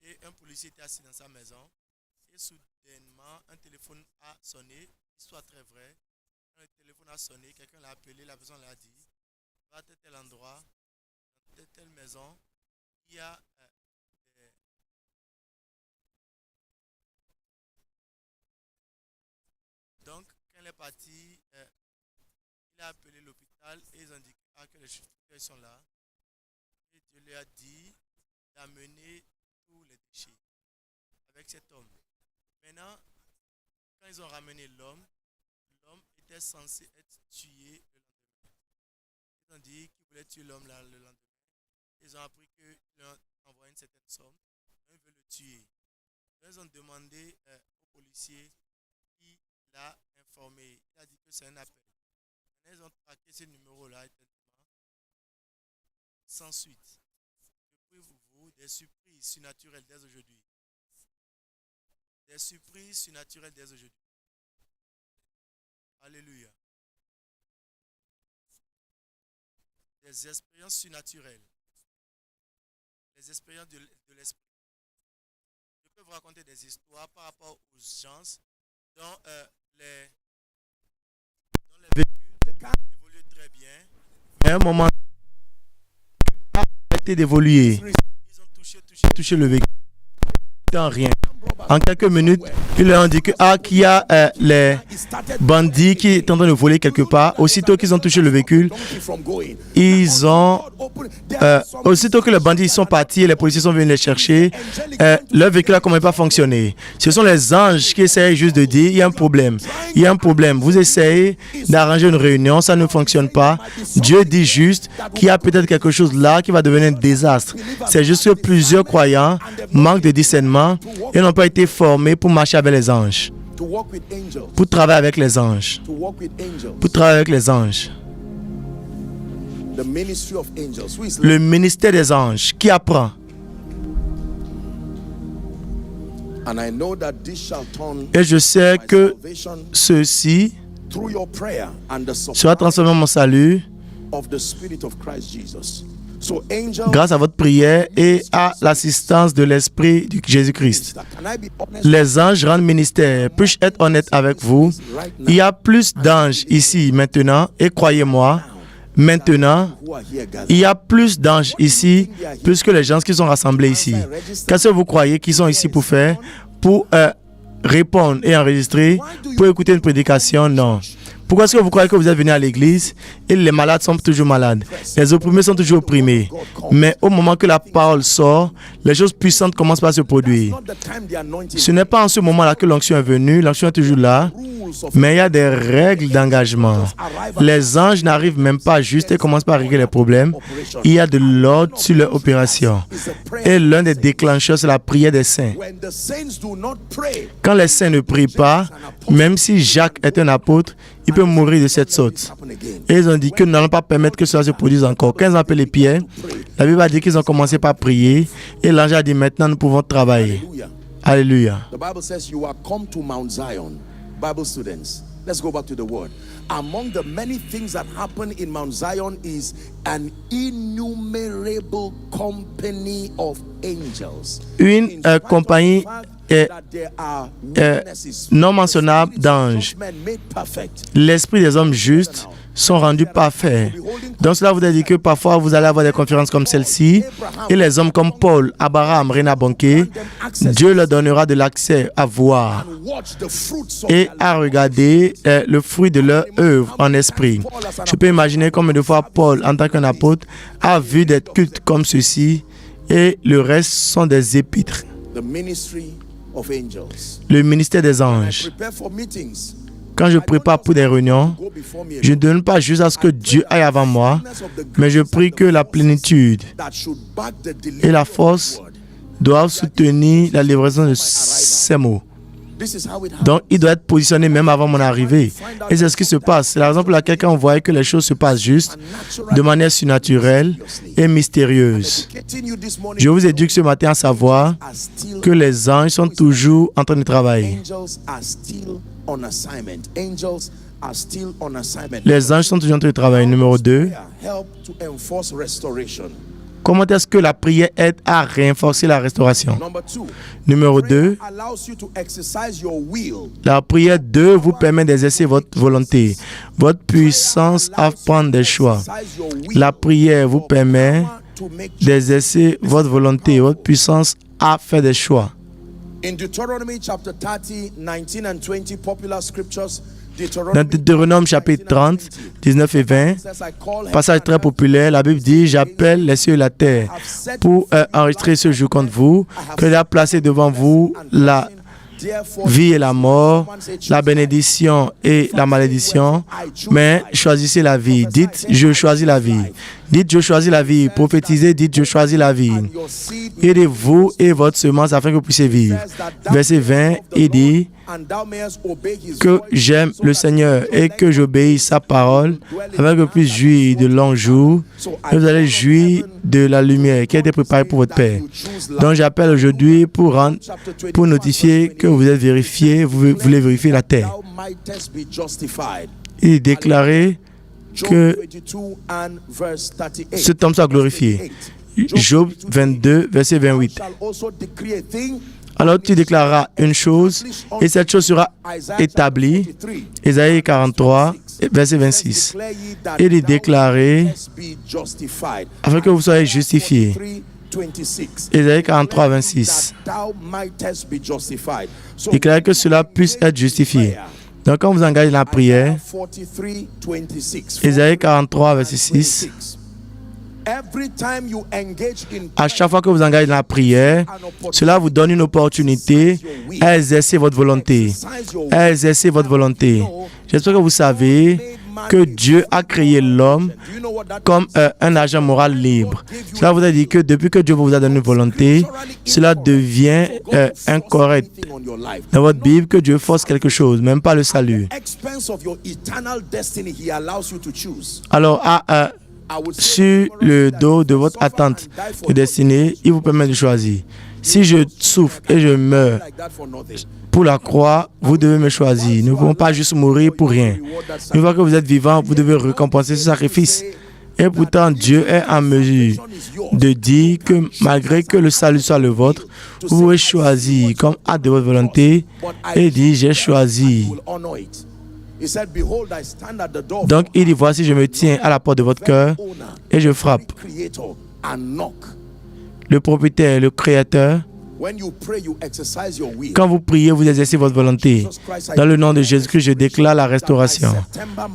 et un policier était assis dans sa maison et soudainement un téléphone a sonné, histoire très vraie. Quand le téléphone a sonné, quelqu'un l'a appelé, la personne l'a dit, va à tel endroit, dans telle maison, il y a des... Donc, quand il est parti, il a appelé l'hôpital et ils ont dit que les chauffeurs sont là. Et Dieu lui a dit d'amener tous les déchets avec cet homme. Maintenant, quand ils ont ramené l'homme était censé être tué le lendemain. Ils ont dit qu'ils voulaient tuer l'homme le lendemain. Ils ont appris qu'ils ont envoyé une certaine somme. Ils veulent le tuer. Ils ont demandé au policier qui l'a informé. Il a dit que c'est un appel. Ils ont traqué ce numéro-là sans suite. Je prie pour vous des surprises surnaturelles dès aujourd'hui. Des surprises surnaturelles dès aujourd'hui. Alléluia. Des expériences surnaturelles. Des expériences de l'esprit. Je peux vous raconter des histoires par rapport aux gens dont les véhicules évoluent très bien. Mais à un moment, ils ont arrêté d'évoluer. Ils ont touché le véhicule. Sans rien. En quelques minutes, ils leur ont dit qu'il y a les bandits qui sont en train de voler quelque part. Aussitôt qu'ils ont touché le véhicule, aussitôt que les bandits sont partis et les policiers sont venus les chercher, leur véhicule n'a quand même pas fonctionné. Ce sont les anges qui essayent juste de dire il y a un problème. Il y a un problème. Vous essayez d'arranger une réunion, ça ne fonctionne pas. Dieu dit juste qu'il y a peut-être quelque chose là qui va devenir un désastre. C'est juste que plusieurs croyants manquent de discernement et n'ont pas été formés pour marcher avec les anges, pour travailler avec les anges, pour travailler avec les anges. Le ministère des anges qui apprend. Et je sais que ceci sera transformé en mon salut grâce à votre prière et à l'assistance de l'Esprit de Jésus-Christ. Les anges rendent ministère. Puis-je être honnête avec vous? Il y a plus d'anges ici maintenant, et croyez-moi, maintenant, il y a plus d'anges ici, plus que les gens qui sont rassemblés ici. Qu'est-ce que vous croyez qu'ils sont ici pour faire? Pour répondre et enregistrer? Pour écouter une prédication? Non. Pourquoi est-ce que vous croyez que vous êtes venu à l'église et les malades sont toujours malades? Les opprimés sont toujours opprimés. Mais au moment que la parole sort, les choses puissantes commencent par se produire. Ce n'est pas en ce moment-là que l'onction est venue, l'onction est toujours là, mais il y a des règles d'engagement. Les anges n'arrivent même pas juste et commencent par régler les problèmes. Il y a de l'ordre sur leur opération. Et l'un des déclencheurs, c'est la prière des saints. Quand les saints ne prient pas, même si Jacques est un apôtre, il peut mourir de cette sorte. Et ils ont dit que nous n'allons pas permettre que cela se produise encore. Quand ils ont appelé Pierre, la Bible a dit qu'ils ont commencé par prier et l'ange a dit maintenant nous pouvons travailler. Alléluia. The Bible says you are come to Mount Zion. Bible students, let's go back to the word. Among the many things that happen in Mount Zion is an innumerable company of angels. Une compagnie non mentionnable d'anges. L'esprit des hommes justes sont rendus parfaits. Donc cela vous a dit que parfois vous allez avoir des conférences comme celle-ci et les hommes comme Paul, Abraham, Rena Bonke, Dieu leur donnera de l'accès à voir et à regarder le fruit de leur œuvre en esprit. Je peux imaginer combien de fois Paul, en tant qu'un apôtre, a vu des cultes comme ceci et le reste sont des épîtres. Le ministère des anges. Quand je prépare pour des réunions, je ne donne pas juste à ce que Dieu aille avant moi, mais je prie que la plénitude et la force doivent soutenir la livraison de ces mots. Donc, il doit être positionné même avant mon arrivée. Et c'est ce qui se passe. C'est la raison pour laquelle quand on voit que les choses se passent juste, de manière surnaturelle et mystérieuse. Je vous éduque ce matin à savoir que les anges sont toujours en train de travailler. Les anges sont toujours en train de travailler. Numéro 2. Comment est-ce que la prière aide à renforcer la restauration? Numéro 2, la prière 2 vous permet d'exercer votre volonté, votre puissance à prendre des choix. La prière vous permet d'exercer votre volonté, votre puissance à faire des choix. Dans Deutéronome chapitre 30, 19 et 20, passage très populaire, la Bible dit « J'appelle les cieux et la terre pour enregistrer ce jour contre vous, que j'ai placé devant vous la vie et la mort, la bénédiction et la malédiction, mais choisissez la vie. Dites, je choisis la vie. Dites, je choisis la vie. Prophétisez, dites, je choisis la vie. Aidez-vous et votre semence afin que vous puissiez vivre. » Verset 20, il dit que j'aime le Seigneur et que j'obéisse sa parole afin que vous puissiez jouir de longs jours et vous allez jouir de la lumière qui a été préparée pour votre Père. Donc j'appelle aujourd'hui pour notifier que vous êtes vérifié, vous voulez vérifier la terre. Il est déclaré que cet homme soit glorifié. Job 22, verset 28. Alors tu déclareras une chose et cette chose sera établie. Ésaïe 43, verset 26. Il est déclaré afin que vous soyez justifiés. Ésaïe 43, 26. Déclarez que cela puisse être justifié. Donc quand vous engagez dans la prière, Ésaïe 43, verset 6. À chaque fois que vous engagez dans la prière, cela vous donne une opportunité à exercer votre volonté. À exercer votre volonté. J'espère que vous savez que Dieu a créé l'homme comme un agent moral libre. Cela vous a dit que depuis que Dieu vous a donné une volonté, cela devient incorrect. Dans votre Bible, que Dieu force quelque chose, même pas le salut. Alors, sur le dos de votre attente de destinée, il vous permet de choisir. Si je souffre et je meurs pour la croix, vous devez me choisir. Nous ne pouvons pas juste mourir pour rien. Une fois que vous êtes vivant, vous devez récompenser ce sacrifice. Et pourtant, Dieu est en mesure de dire que malgré que le salut soit le vôtre, vous pouvez choisir comme acte de votre volonté et dire j'ai choisi. Donc il dit, voici, je me tiens à la porte de votre cœur et je frappe. Le propriétaire, le créateur, quand vous priez, vous exercez votre volonté. Dans le nom de Jésus-Christ, je déclare la restauration.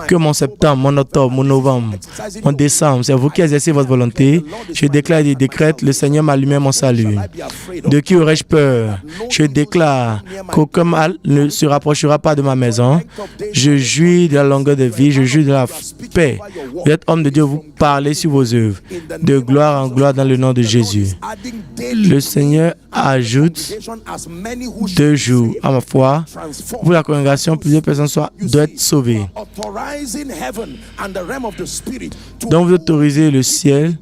Que mon septembre, mon octobre, mon novembre, mon décembre, c'est vous qui exercez votre volonté. Je déclare et décrète, le Seigneur m'a allumé mon salut. De qui aurais-je peur? Je déclare qu'aucun mal ne se rapprochera pas de ma maison. Je jouis de la longueur de vie, je jouis de la paix. Vous êtes homme de Dieu, vous parlez sur vos œuvres. De gloire en gloire dans le nom de Jésus. Le Seigneur ajoute 2 jours à ma foi pour la congrégation, plusieurs personnes doivent être sauvées. Donc vous autorisez le ciel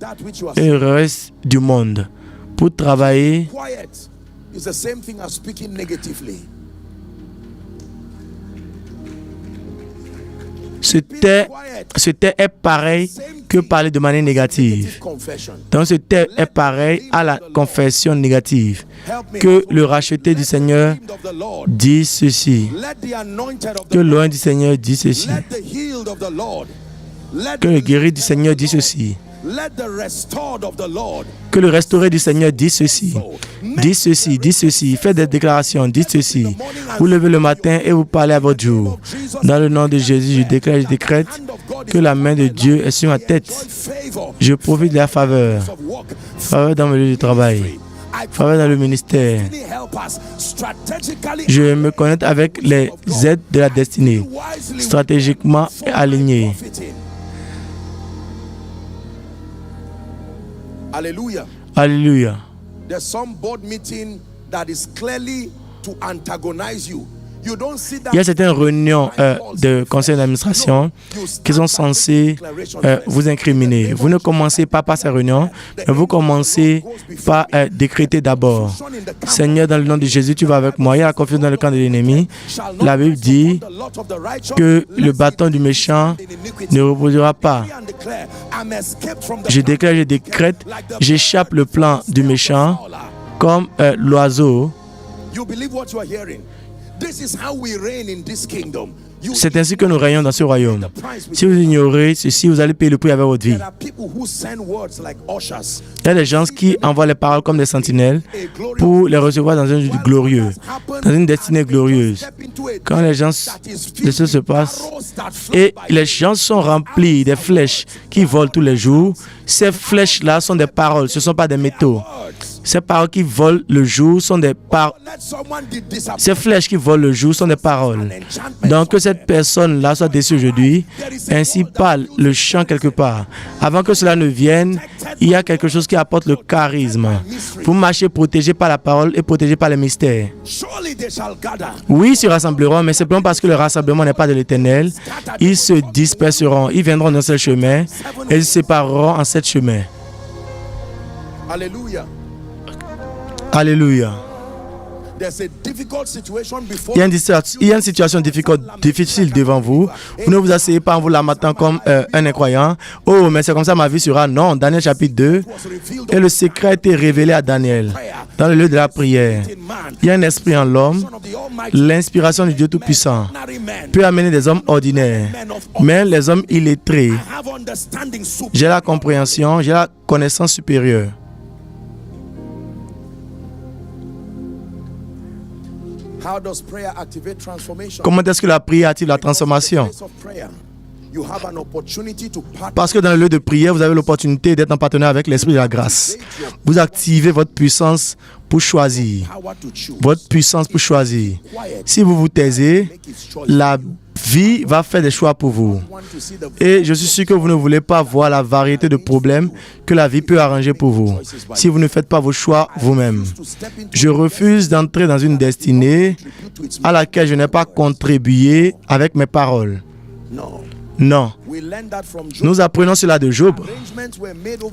et le reste du monde pour travailler. Ce terre est pareil que parler de manière négative. Donc ce terre est pareil à la confession négative. Que le racheté du Seigneur dit ceci. Que l'oint du Seigneur dit ceci. Que le guéri du Seigneur dit ceci. Que le restauré du Seigneur dit ceci. Dit ceci, dit ceci. Faites des déclarations, dites ceci. Vous levez le matin et vous parlez à votre jour. Dans le nom de Jésus, je déclare, je décrète que la main de Dieu est sur ma tête. Je profite de la faveur. Faveur dans le lieu de travail. Faveur dans le ministère. Je me connecte avec les aides de la destinée, stratégiquement alignés. Alléluia. Alléluia. There's some board meeting that is clearly to antagonize you. You don't see that. Il y a certaines réunions de conseil d'administration qui sont censées vous incriminer. Vous ne commencez pas par ces réunions, mais vous commencez par décréter d'abord. Seigneur, dans le nom de Jésus, tu vas avec moi. Il y a la confiance dans le camp de l'ennemi. La Bible dit que le bâton du méchant ne reposera pas. Je déclare, je décrète, j'échappe le plan du méchant comme l'oiseau. You believe what you are hearing? This is how we reign in this kingdom. C'est ainsi que nous régnons dans ce royaume. Si vous ignorez ceci, vous allez payer le prix avec votre vie. Il y a des gens qui envoient les paroles comme des sentinelles pour les recevoir dans un but glorieux, dans une destinée glorieuse. Quand les choses se passent et les gens sont remplis des flèches qui volent tous les jours, ces flèches-là sont des paroles, ce ne sont pas des métaux. Ces paroles qui volent le jour sont des paroles. Ces flèches qui volent le jour sont des paroles. Donc que cette personne-là soit déçue aujourd'hui, ainsi parle le chant quelque part. Avant que cela ne vienne, il y a quelque chose qui apporte le charisme. Vous marchez protégé par la parole et protégé par les mystères. Oui, ils se rassembleront, mais simplement parce que le rassemblement n'est pas de l'Éternel, ils se disperseront, ils viendront dans ce chemin et ils se sépareront en 7 chemins. Alléluia. Alléluia. Il y a une situation difficile devant vous. Vous ne vous asseyez pas en vous lamentant comme un incroyant. Oh, mais c'est comme ça ma vie sera. Non, Daniel chapitre 2. Et le secret a été révélé à Daniel dans le lieu de la prière. Il y a un esprit en l'homme. L'inspiration du Dieu Tout-Puissant peut amener des hommes ordinaires. Mais les hommes illettrés, j'ai la compréhension, j'ai la connaissance supérieure. Comment est-ce que la prière active la transformation? Parce que dans le lieu de prière, vous avez l'opportunité d'être en partenariat avec l'Esprit de la grâce. Vous activez votre puissance pour choisir. Votre puissance pour choisir. Si vous vous taisez, la vie va faire des choix pour vous. Et je suis sûr que vous ne voulez pas voir la variété de problèmes que la vie peut arranger pour vous si vous ne faites pas vos choix vous-même. Je refuse d'entrer dans une destinée à laquelle je n'ai pas contribué avec mes paroles. Non. Nous apprenons cela de Job.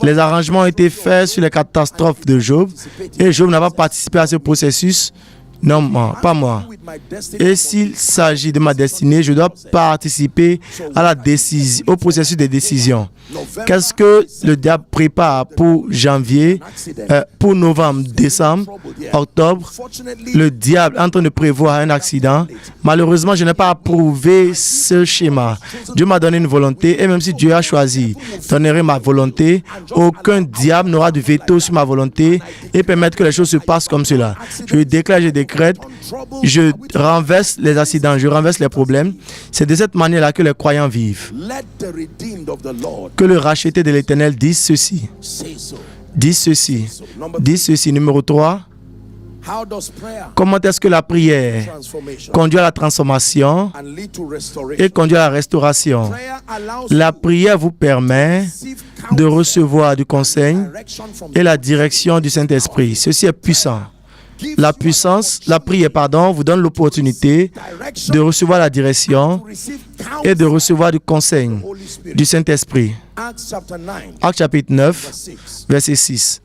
Les arrangements ont été faits sur les catastrophes de Job et Job n'a pas participé à ce processus. Non, pas moi. Et s'il s'agit de ma destinée, je dois participer à la décision, au processus de décision. Qu'est-ce que le diable prépare pour janvier, pour novembre, décembre, octobre? Le diable est en train de prévoir un accident. Malheureusement, je n'ai pas approuvé ce schéma. Dieu m'a donné une volonté et même si Dieu a choisi d'honorer ma volonté, aucun diable n'aura de veto sur ma volonté et permettre que les choses se passent comme cela. Je déclare, je décrète, je renverse les accidents, je renverse les problèmes. C'est de cette manière-là que les croyants vivent. Que le racheté de l'Éternel dise ceci. Dise ceci. Dise ceci. Numéro 3. Comment est-ce que la prière conduit à la transformation et conduit à la restauration? La prière vous permet de recevoir du conseil et la direction du Saint-Esprit. Ceci est puissant. La prière, vous donne l'opportunité de recevoir la direction et de recevoir du conseil du Saint-Esprit. Actes chapitre 9, verset 6.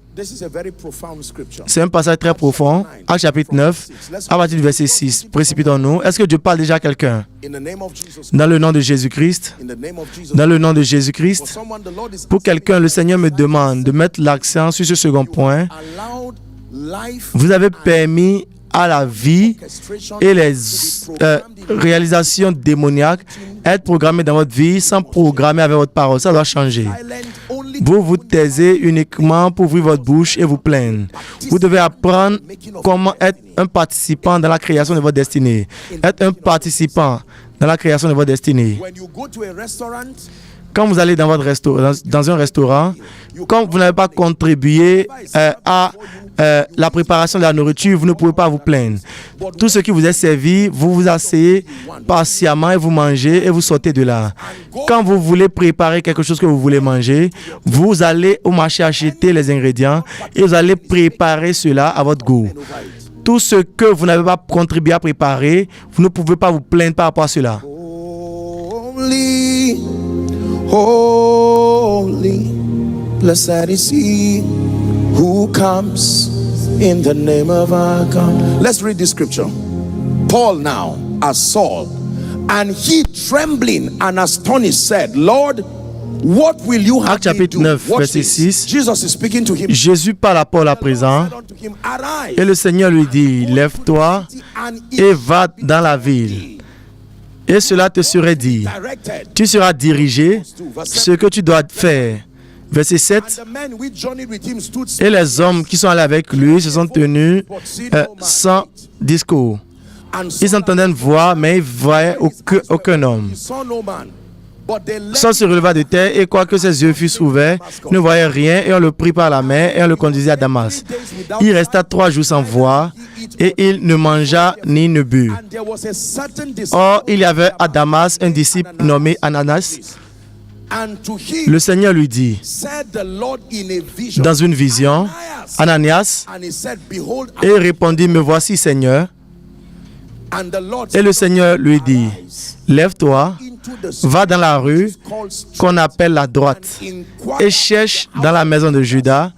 C'est un passage très profond. Actes chapitre 9, à partir du verset 6. Précipitons-nous. Est-ce que Dieu parle déjà à quelqu'un? Dans le nom de Jésus-Christ. Dans le nom de Jésus-Christ. Pour quelqu'un, le Seigneur me demande de mettre l'accent sur ce second point. Vous avez permis à la vie et les réalisations démoniaques être programmées dans votre vie sans programmer avec votre parole. Ça doit changer. Vous vous taisez uniquement pour ouvrir votre bouche et vous plaindre. Vous devez apprendre comment être un participant dans la création de votre destinée. Être un participant dans la création de votre destinée. Quand vous allez dans un restaurant, quand vous n'avez pas contribué à la préparation de la nourriture, vous ne pouvez pas vous plaindre. Tout ce qui vous est servi, vous vous asseyez patiemment et vous mangez et vous sortez de là. Quand vous voulez préparer quelque chose que vous voulez manger, vous allez au marché acheter les ingrédients et vous allez préparer cela à votre goût. Tout ce que vous n'avez pas contribué à préparer, vous ne pouvez pas vous plaindre par rapport à cela. Holy, holy, blessed is he who comes in the name of our God. Let's read this scripture. Paul now, as Saul, and he trembling and astonished said, Lord, what will you have Acte me chapitre do? 9, Watch verset this. 6. Jesus is speaking to him. Jésus parle à Paul à présent Said unto him, Arise, et le Seigneur lui dit, lève-toi and et va dans la ville. Et cela te serait dit. directed. Tu seras dirigé ce que tu dois faire. Verset 7. The men which journeyed with him stood Et les hommes qui sont allés avec lui se sont tenus sans discours. and Ils entendaient une voix, mais ils ne voyaient aucun homme. saw no man. But they led Saul se releva de terre et quoique ses yeux fussent ouverts, il ne voyait rien et on le prit par la main et on le conduisit à Damas. Il resta 3 jours sans voir et il ne mangea ni ne but. and there was a certain Or, il y avait à Damas un disciple nommé Ananas. and to him Le Seigneur lui dit, said the Lord in a vision, dans une vision, Ananias, and he said, Behold, et il répondit, me voici Seigneur. and the Lord Et said, le Seigneur lui dit, lève-toi, into the va dans la rue called street qu'on appelle la droite inquire et cherche dans la maison de Judas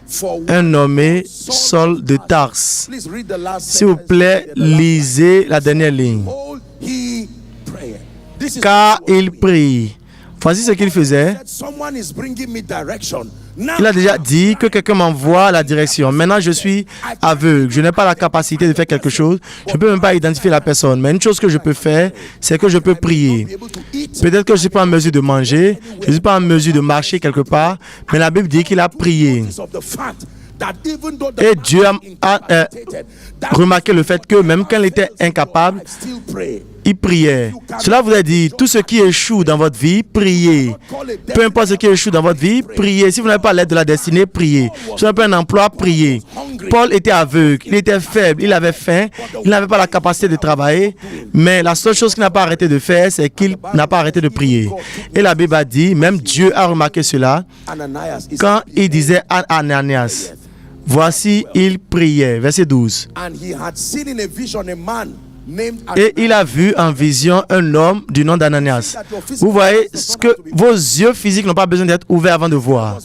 for one. un nommé Saul de Tarse. Please read the last S'il vous sentence. plaît, lisez la dernière ligne. Behold, he prayed. This is Car il prie. Voici ce qu'il faisait. someone is bringing me direction. Now, Il a déjà dit que quelqu'un m'envoie la direction. Maintenant, je suis aveugle. Je n'ai pas la capacité de faire quelque chose. Je ne peux même pas identifier la personne. Mais une chose que je peux faire, c'est que je peux prier. be able to eat. Peut-être que je ne suis pas en mesure de manger. Je ne suis pas en mesure de marcher quelque part. Mais la Bible dit qu'il a prié. Of the fact that even though the Et man Dieu a incapacitated, that remarqué le fait que même quand il était incapable, still pray. il priait. Cela voudrait dire, tout ce qui échoue dans votre vie, priez. Peu importe ce qui échoue dans votre vie, priez. Si vous n'avez pas l'aide de la destinée, priez. Si vous n'avez pas un emploi, priez. Paul était aveugle, il était faible, il avait faim, il n'avait pas la capacité de travailler, mais la seule chose qu'il n'a pas arrêté de faire, c'est qu'il n'a pas arrêté de prier. Et la Bible a dit, même Dieu a remarqué cela, Ananias is quand il disait à Ananias, voici, il priait. Verset 12. and he had seen in a vision a man named Et il a vu en vision un homme du nom d'Ananias. Vous voyez ce que vos yeux physiques n'ont pas besoin d'être ouverts avant de voir.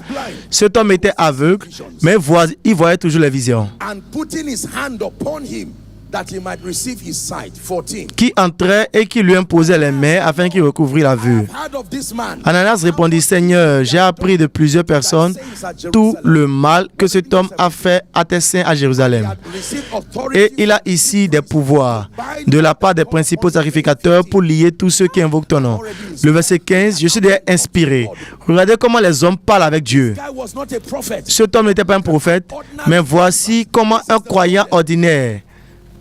Cet homme était aveugle, mais il voyait toujours les visions. and putting his hand upon him that he might receive his sight. 14. Qui entrait et qui lui imposait les mains afin qu'il recouvrit la vue. I've heard of this man. Ananias répondit, Seigneur, j'ai appris de plusieurs personnes tout le mal que cet homme a fait à tes saints à Jérusalem. Had received authority Et il a ici des pouvoirs de la part des principaux sacrificateurs pour lier tous ceux qui invoquent ton nom. Le verset 15, je suis déjà inspiré. Regardez comment les hommes parlent avec Dieu. guy was not a prophet. Cet homme n'était pas un prophète, mais voici comment un croyant ordinaire.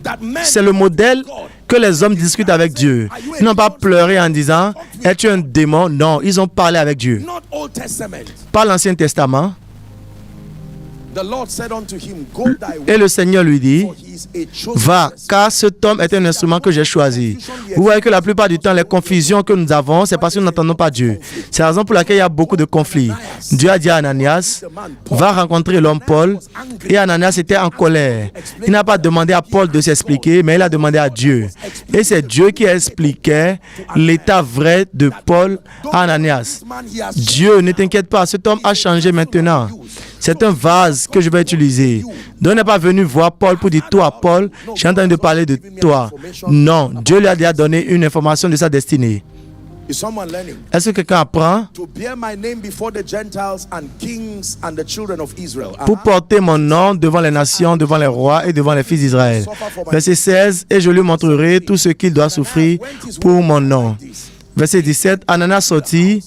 That man C'est le modèle que les hommes discutent avec Dieu. Ils n'ont pas pleuré en disant, es-tu un démon? Non, ils ont parlé avec Dieu. not Old Testament. Par l'Ancien Testament, The Lord said unto him, Go thy way, et le Seigneur lui dit, for he is a chosen va, vessel. car cet homme est un instrument que j'ai choisi. Vous voyez que la plupart du temps, les confusions que nous avons, c'est parce que nous n'entendons pas Dieu. C'est la raison pour laquelle il y a beaucoup de conflits. Dieu a dit à Ananias, va rencontrer l'homme Paul. Et Ananias était en colère. Il n'a pas demandé à Paul de s'expliquer, mais il a demandé à Dieu. Et c'est Dieu qui expliquait l'état vrai de Paul à Ananias. Man, he has Dieu, ne t'inquiète pas, cet homme a changé maintenant. C'est un vase que je vais utiliser. Donc, il n'est pas venu voir Paul pour dire, toi, Paul, j'ai entendu de parler de toi. Non, Dieu lui a déjà donné une information de sa destinée. Is someone learning? Est-ce que quelqu'un apprend? To bear my name before the Gentiles and kings and the children of Israel. Pour porter mon nom devant les nations, devant les rois et devant les fils d'Israël. Verset 16, et je lui montrerai tout ce qu'il doit souffrir pour mon nom. Verset 17, Ananias sortit,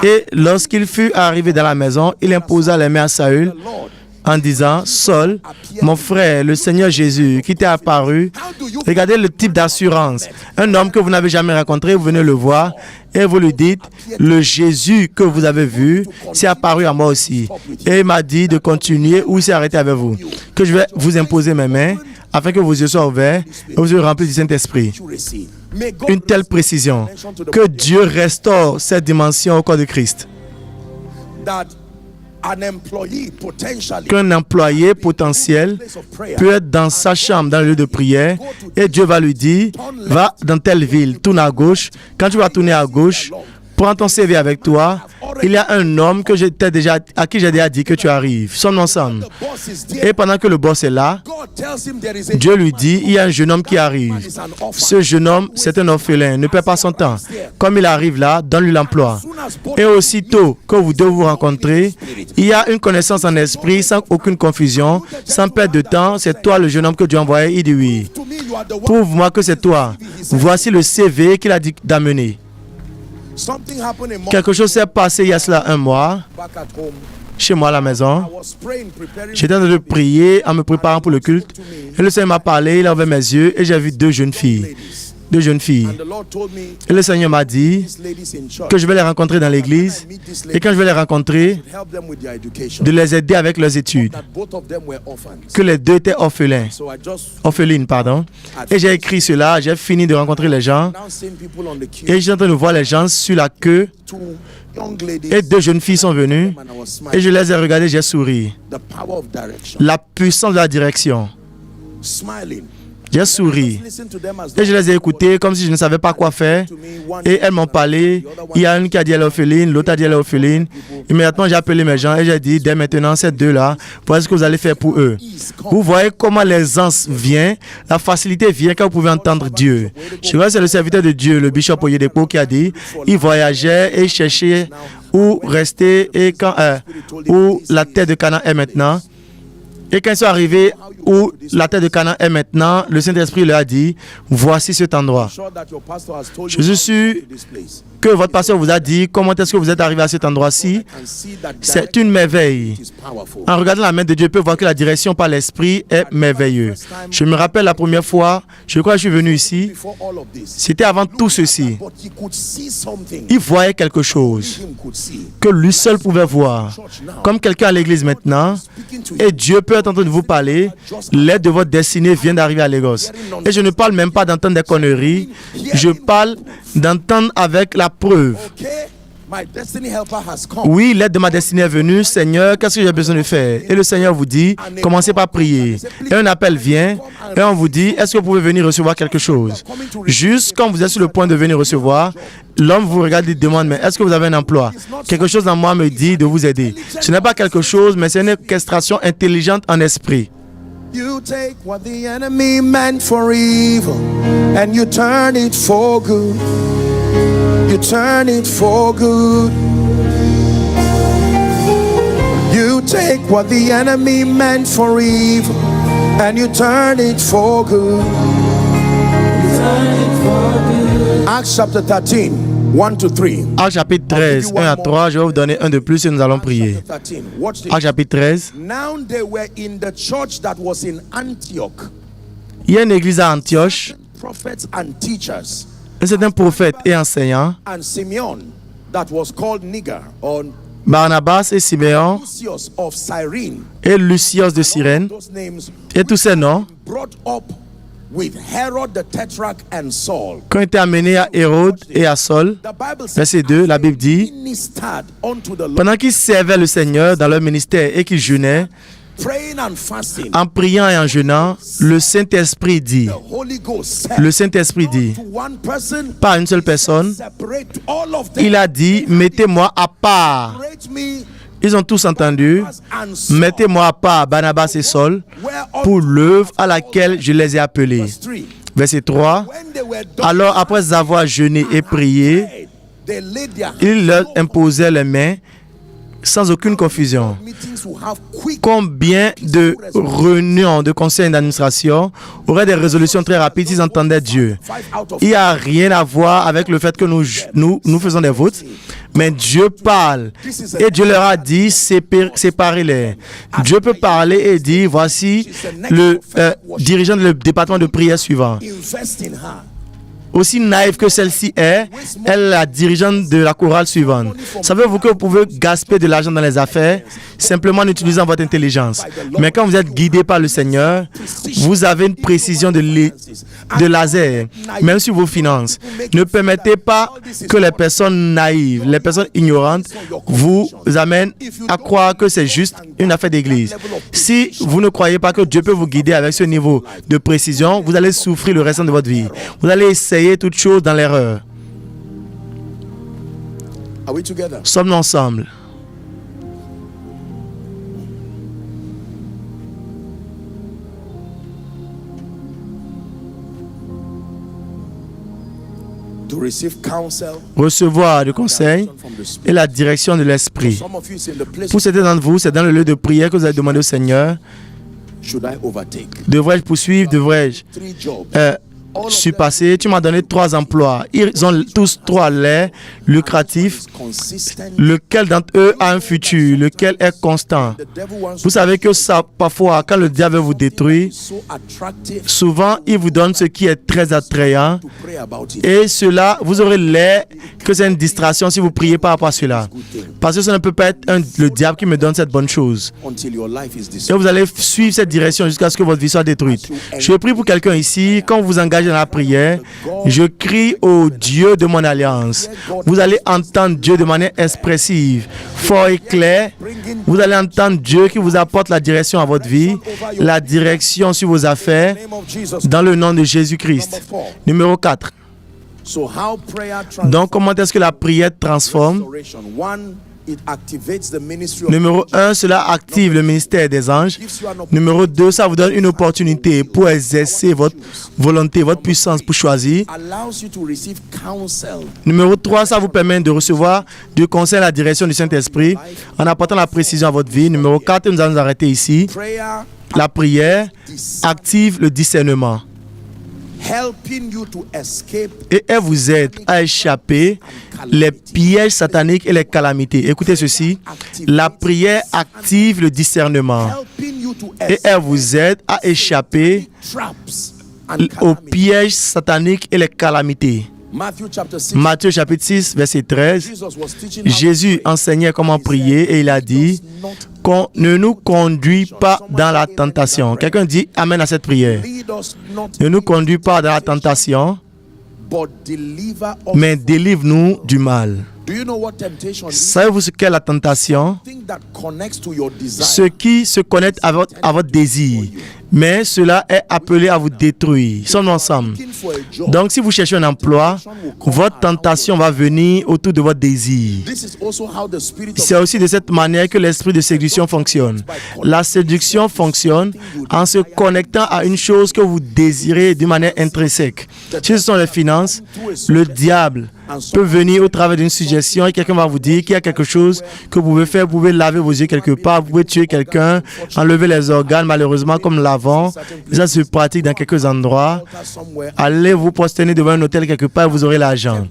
et lorsqu'il fut arrivé dans la maison, il imposa les mains à Saül, en disant, Saul, mon frère, le Seigneur Jésus qui t'est apparu, regardez le type d'assurance. Un homme que vous n'avez jamais rencontré, vous venez le voir et vous lui dites, le Jésus que vous avez vu s'est apparu à moi aussi. Et il m'a dit de continuer ou il s'est arrêté avec vous. Que je vais vous imposer mes mains afin que vos yeux soient ouverts et vous soyez remplis du Saint-Esprit. Une telle précision. Que Dieu restaure cette dimension au corps de Christ. Qu'un employé potentiel peut être dans sa chambre, dans le lieu de prière, et Dieu va lui dire, va dans telle ville, tourne à gauche. Quand tu vas tourner à gauche, prends ton CV avec toi. Il y a un homme à qui j'ai déjà dit que tu arrives. Sommes ensemble. Et pendant que le boss est là, Dieu lui dit, il y a un jeune homme qui arrive. Ce jeune homme, c'est un orphelin. Ne perds pas son temps. Comme il arrive là, donne-lui l'emploi. Et aussitôt que vous deux vous rencontrez, il y a une connaissance en esprit, sans aucune confusion, sans perdre de temps. C'est toi le jeune homme que Dieu a envoyé. Il dit oui. Prouve-moi que c'est toi. Voici le CV qu'il a dit d'amener. Quelque chose s'est passé il y a cela un mois, chez moi à la maison. J'étais en train de prier en me préparant pour le culte. Et le Seigneur m'a parlé, il a ouvert mes yeux et j'ai vu deux jeunes filles. Et le Seigneur m'a dit que je vais les rencontrer dans l'église et quand je vais les rencontrer, de les aider avec leurs études. Que les deux étaient orphelines, pardon. Et j'ai écrit cela, j'ai fini de rencontrer les gens et j'ai en train de voir les gens sur la queue. Et deux jeunes filles sont venues et je les ai regardées, j'ai souri. La puissance de la direction. J'ai souri et je les ai écoutées comme si je ne savais pas quoi faire. Et elles m'ont parlé. Il y a une qui a dit elle est orpheline, l'autre a dit elle est orpheline. Immédiatement, j'ai appelé mes gens et j'ai dit, dès maintenant, ces deux-là, voici ce que vous allez faire pour eux. Vous voyez comment l'aisance vient, la facilité vient quand vous pouvez entendre Dieu. Je crois que c'est le serviteur de Dieu, le bishop Oyedepo, qui a dit, il voyageait et il cherchait où rester et où la terre de Canaan est maintenant. Et quand ils sont arrivés où la terre de Canaan est maintenant, le Saint-Esprit leur a dit, voici cet endroit. Je suis sûr que votre pasteur vous a dit comment est-ce que vous êtes arrivé à cet endroit-ci. C'est une merveille. En regardant la main de Dieu, on peut voir que la direction par l'Esprit est merveilleuse. Je me rappelle la première fois, je crois que je suis venu ici, c'était avant tout ceci. Il voyait quelque chose que lui seul pouvait voir. Comme quelqu'un à l'église maintenant, et Dieu peut être en train de vous parler, l'aide de votre destinée vient d'arriver à Lagos. Et je ne parle même pas d'entendre des conneries, je parle d'entendre avec la preuve. Oui, l'aide de ma destinée est venue. Seigneur, qu'est-ce que j'ai besoin de faire? Et le Seigneur vous dit, commencez par prier. Et un appel vient et on vous dit, est-ce que vous pouvez venir recevoir quelque chose? Juste quand vous êtes sur le point de venir recevoir, l'homme vous regarde et demande, mais est-ce que vous avez un emploi? Quelque chose en moi me dit de vous aider. Ce n'est pas quelque chose, mais c'est une orchestration intelligente en esprit. You take what the enemy meant for evil and you turn it for good. You turn it for good. You take what the enemy meant for evil and you turn it for good. Acts chapter 13, 1 to 3. Actes chapitre 13, 1 à 3, je vais vous donner un de plus et nous allons prier. Actes chapitre 13. Now they were in the church that was in Antioch. Il y a une église à Antioche. Prophets and teachers. Et c'est un prophète et enseignant. And Simeon, that was called Niger, or Barnabas et Siméon Lucius of Cyrene. et Lucius de Cyrène. Those names Et tous ces noms brought up with Herod the Tetrarch and Saul. qui ont été amenés à Hérode et à Saul. The Bible says, Verset 2, la Bible dit, ministered unto the Lord, pendant qu'ils servaient le Seigneur dans leur ministère et qu'ils jeûnaient, praying and fasting. en priant et en jeûnant, le Saint-Esprit dit, The Holy Ghost said, le Saint-Esprit dit, to one person, pas une seule personne, separate all of them. il a dit, mettez-moi à part. Separate me Ils ont tous entendu, and Saul. mettez-moi à part Barnabas et Saul Whereunto pour l'œuvre à laquelle je les ai appelés. verse 3. Verset 3. When they were done, Alors, après avoir jeûné et prié, they laid their hands il leur imposait les mains sans aucune confusion. Combien de réunions de conseils d'administration auraient des résolutions très rapides s'ils entendaient Dieu? Il n'y a rien à voir avec le fait que nous faisons des votes, mais Dieu parle. Et Dieu leur a dit, séparez-les. Dieu peut parler et dire, voici le dirigeant du département de prière suivant. Aussi naïve que celle-ci est, elle est la dirigeante de la chorale suivante. Savez-vous que vous pouvez gaspiller de l'argent dans les affaires simplement en utilisant votre intelligence? Mais quand vous êtes guidé par le Seigneur, vous avez une précision de laser, même sur vos finances. Ne permettez pas que les personnes naïves, les personnes ignorantes vous amènent à croire que c'est juste une affaire d'église. Si vous ne croyez pas que Dieu peut vous guider avec ce niveau de précision, vous allez souffrir le restant de votre vie. Vous allez essayer toutes choses dans l'erreur. Sommes-nous ensemble? Recevoir du conseil et la direction de l'Esprit. Pour certains d'entre vous, c'est dans le lieu de prière que vous allez demander au Seigneur, devrais-je poursuivre, devrais-je surpasser? Tu m'as donné 3 emplois. Ils ont tous 3 l'air lucratifs. Lequel d'entre eux a un futur? Lequel est constant? Vous savez que ça, parfois, quand le diable vous détruit, souvent, il vous donne ce qui est très attrayant. Et cela, vous aurez l'air que c'est une distraction si vous priez par rapport à cela. Parce que ça ne peut pas être le diable qui me donne cette bonne chose. Et vous allez suivre cette direction jusqu'à ce que votre vie soit détruite. Je prie pour quelqu'un ici, quand vous engagez dans la prière, je crie au Dieu de mon alliance. Vous allez entendre Dieu de manière expressive, fort et clair. Vous allez entendre Dieu qui vous apporte la direction à votre vie, la direction sur vos affaires, dans le nom de Jésus-Christ. Numéro 4. Donc, comment est-ce que la prière transforme? Numéro 1, cela active le ministère des anges. Numéro 2, ça vous donne une opportunité pour exercer votre volonté, votre puissance pour choisir. Numéro 3, ça vous permet de recevoir du conseil à la direction du Saint-Esprit en apportant la précision à votre vie. Numéro 4, nous allons nous arrêter ici. La prière active le discernement. Et elle vous aide à échapper les pièges sataniques et les calamités. Écoutez ceci, la prière active le discernement et elle vous aide à échapper aux pièges sataniques et les calamités. Matthieu chapitre 6, verset 13, Jésus enseignait comment prier et il a dit qu'on ne nous conduit pas dans la tentation. Quelqu'un dit Amen à cette prière. Ne nous conduis pas dans la tentation, mais délivre-nous du mal. Savez-vous ce qu'est la tentation? Ce qui se connecte à votre désir, mais cela est appelé à vous détruire. Sommes-nous ensemble? Donc, si vous cherchez un emploi, votre tentation va venir autour de votre désir. C'est aussi de cette manière que l'esprit de séduction fonctionne. La séduction fonctionne en se connectant à une chose que vous désirez d'une manière intrinsèque. Si ce sont les finances, le diable peut venir au travers d'une suggestion et quelqu'un va vous dire qu'il y a quelque chose que vous pouvez faire. Vous pouvez laver vos yeux quelque part, vous pouvez tuer quelqu'un, enlever les organes, malheureusement, comme l'avant. Ça se pratique dans quelques endroits. Allez vous prosterner devant un hôtel quelque part et vous aurez l'argent.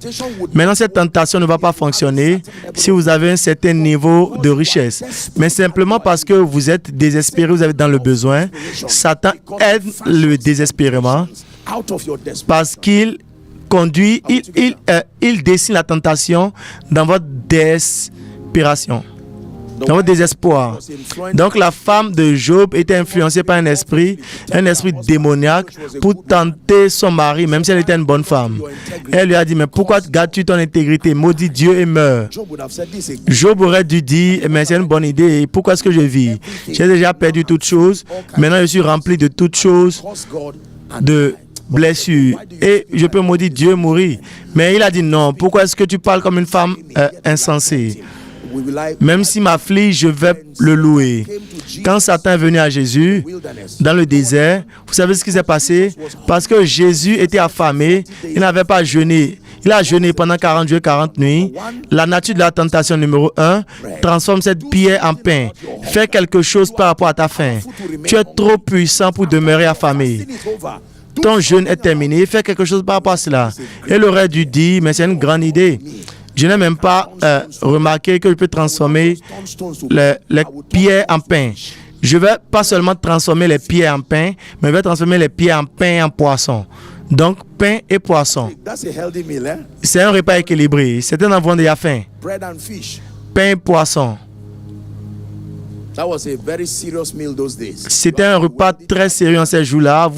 Maintenant, cette tentation ne va pas fonctionner si vous avez un certain niveau de richesse. Mais simplement parce que vous êtes désespéré, vous êtes dans le besoin, Satan aide le désespérement parce qu'il conduit, il dessine la tentation dans votre desperation, dans votre désespoir. Donc la femme de Job était influencée par un esprit démoniaque pour tenter son mari, même si elle était une bonne femme. Elle lui a dit, mais pourquoi gardes-tu ton intégrité? Maudis Dieu et meurs. Job aurait dû dire, mais c'est une bonne idée, pourquoi est-ce que je vis? J'ai déjà perdu toutes choses, maintenant je suis rempli de toutes choses, de blessure et je peux maudire Dieu, mourir. Mais il a dit non, pourquoi est-ce que tu parles comme une femme insensée? Même si m'afflige, je vais le louer. Quand Satan est venu à Jésus dans le désert, vous savez ce qui s'est passé? Parce que Jésus était affamé, il n'avait pas jeûné, Il a jeûné pendant 40 jours et 40 nuits. La nature de la tentation numéro 1, transforme cette pierre en pain. Fais quelque chose par rapport à ta faim. Tu es trop puissant pour demeurer affamé. Ton jeûne est terminé. Fais quelque chose par rapport à cela. Elle aurait dû dire, mais c'est une grande idée. Je n'ai même pas remarqué que je peux transformer les pierres en pain. Je ne vais pas seulement transformer les pierres en pain, mais je vais transformer les pierres en pain en poisson. Donc, pain et poisson. C'est un repas équilibré. Certains d'entre vous ont faim. Pain et poisson. C'était un repas très sérieux en ces jours-là.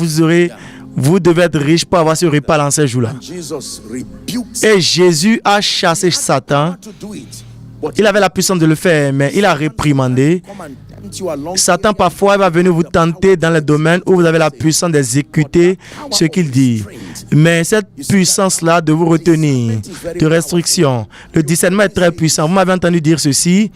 Vous devez être riche pour avoir ce repas dans ces jours-là. Et Jésus a chassé Satan. Il avait la puissance de le faire, mais il a réprimandé. Satan, parfois, il va venir vous tenter dans les domaines où vous avez la puissance d'exécuter ce qu'il dit. Mais cette puissance-là de vous retenir, de restriction, le discernement est très puissant. Vous m'avez entendu dire ceci.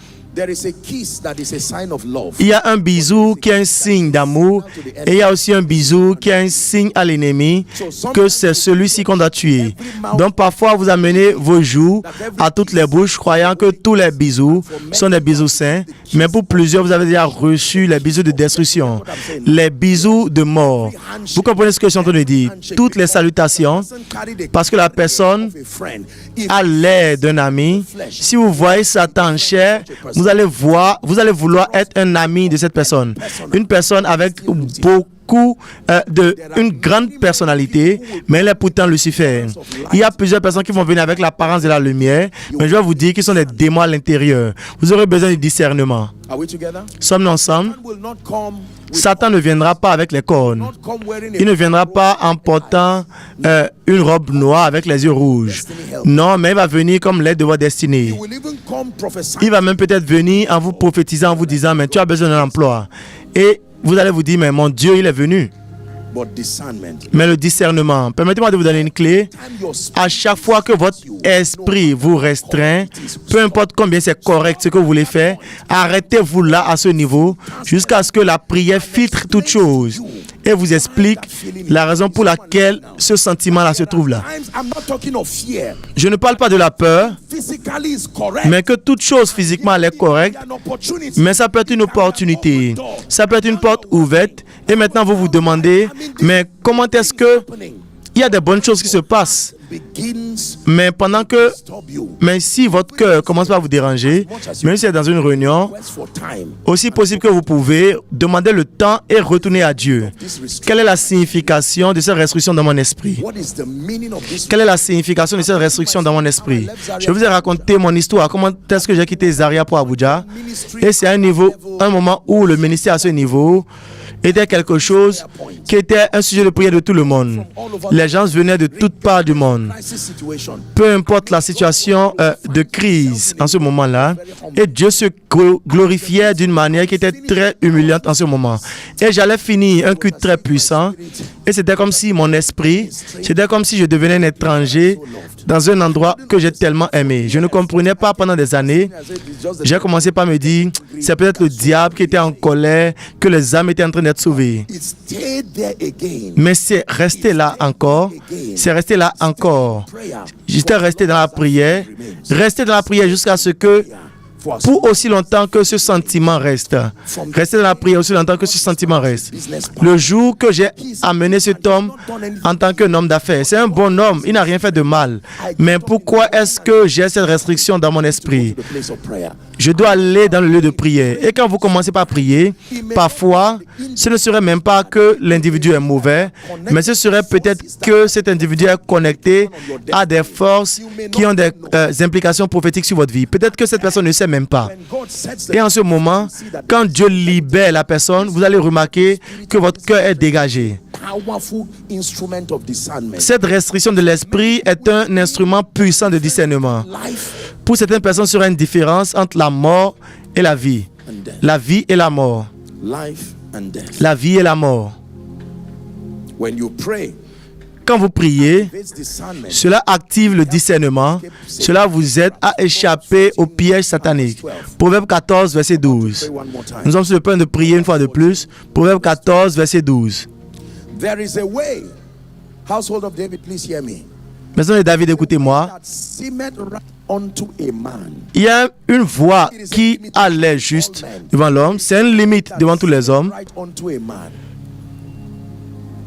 Il y a un bisou qui est un signe d'amour et il y a aussi un bisou qui est un signe à l'ennemi que c'est celui-ci qu'on doit tuer. Donc parfois vous amenez vos joues à toutes les bouches croyant que tous les bisous sont des bisous saints, mais pour plusieurs vous avez déjà reçu les bisous de destruction, les bisous de mort. Vous comprenez ce que je suis en train de dire? Toutes les salutations, parce que la personne a l'air d'un ami. Si vous voyez Satan en chair, vous allez vouloir être un ami de cette personne. Une personne avec une grande personnalité, mais elle est pourtant Lucifer. Il y a plusieurs personnes qui vont venir avec l'apparence de la lumière, mais je vais vous dire qu'ils sont des démons à l'intérieur. Vous aurez besoin de discernement. Sommes-nous ensemble? Satan ne viendra pas avec les cornes. Il ne viendra pas en portant une robe noire avec les yeux rouges. Non, mais il va venir comme l'aide de votre destinée. Il va même peut-être venir en vous prophétisant, en vous disant, mais tu as besoin d'un emploi. Et vous allez vous dire, mais mon Dieu, il est venu. Mais le discernement, permettez-moi de vous donner une clé. À chaque fois que votre esprit vous restreint, peu importe combien c'est correct ce que vous voulez faire, arrêtez-vous là à ce niveau jusqu'à ce que la prière filtre toute chose et vous explique la raison pour laquelle ce sentiment-là se trouve là. Je ne parle pas de la peur, mais que toute chose physiquement elle est correcte, mais ça peut être une opportunité, ça peut être une porte ouverte et maintenant vous vous demandez, mais comment est-ce que il y a des bonnes choses qui se passent, mais mais si votre cœur commence par vous déranger, même si c'est dans une réunion, aussi possible que vous pouvez demander le temps et retourner à Dieu. Quelle est la signification de cette restriction dans mon esprit? Quelle est la signification de cette restriction dans mon esprit? Je vous ai raconté mon histoire, comment est-ce que j'ai quitté Zaria pour Abuja, et c'est un moment où le ministère à ce niveau était quelque chose qui était un sujet de prière de tout le monde. Les gens venaient de toutes parts du monde. Peu importe la situation de crise en ce moment-là, et Dieu se glorifiait d'une manière qui était très humiliante en ce moment. Et j'allais finir un culte très puissant, et c'était comme si mon esprit, c'était comme si je devenais un étranger dans un endroit que j'ai tellement aimé. Je ne comprenais pas pendant des années. J'ai commencé par me dire, c'est peut-être le diable qui était en colère, que les âmes étaient en train d'être sauvées. Mais c'est resté là encore. C'est resté là encore. J'étais resté dans la prière jusqu'à ce que, pour aussi longtemps que ce sentiment reste. Restez dans la prière aussi longtemps que ce sentiment reste. Le jour que j'ai amené cet homme en tant qu'un homme d'affaires, c'est un bon homme, il n'a rien fait de mal. Mais pourquoi est-ce que j'ai cette restriction dans mon esprit? Je dois aller dans le lieu de prière. Et quand vous commencez par prier, parfois, ce ne serait même pas que l'individu est mauvais, mais ce serait peut-être que cet individu est connecté à des forces qui ont des implications prophétiques sur votre vie. Peut-être que cette personne ne sait même pas. Et en ce moment, quand Dieu libère la personne, vous allez remarquer que votre cœur est dégagé. Cette restriction de l'esprit est un instrument puissant de discernement. Pour certaines personnes, il sera une différence entre la mort et la vie. La vie et la mort. La vie et la mort. Quand vous priez, cela active le discernement. Cela vous aide à échapper au piège satanique. Proverbe 14, verset 12. Nous sommes sur le point de prier une fois de plus. Proverbe 14, verset 12. Maison de David, écoutez-moi. that seemeth right unto a man. Il y a une voie qui allait juste devant l'homme. C'est une limite devant tous les hommes. Right unto a man.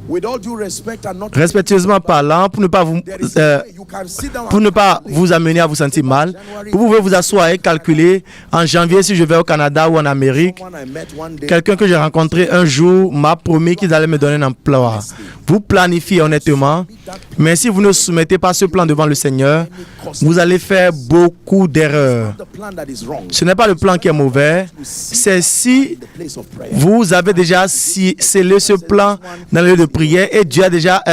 With all due respect and not Respectueusement parlant, pour ne pas vous, there is a way you can sit down pour ne pas vous amener à vous sentir mal, vous pouvez vous asseoir et calculer en janvier si je vais au Canada ou en Amérique. someone I met one day. Quelqu'un que j'ai rencontré un jour m'a promis qu'il allait me donner un emploi. Vous planifiez honnêtement, mais si vous ne soumettez pas ce plan devant le Seigneur, vous allez faire beaucoup d'erreurs. The plan that is wrong. Ce n'est pas le plan qui est mauvais, c'est si The place of prayer. vous avez déjà scellé ce plan dans le lieu de prière et Dieu a déjà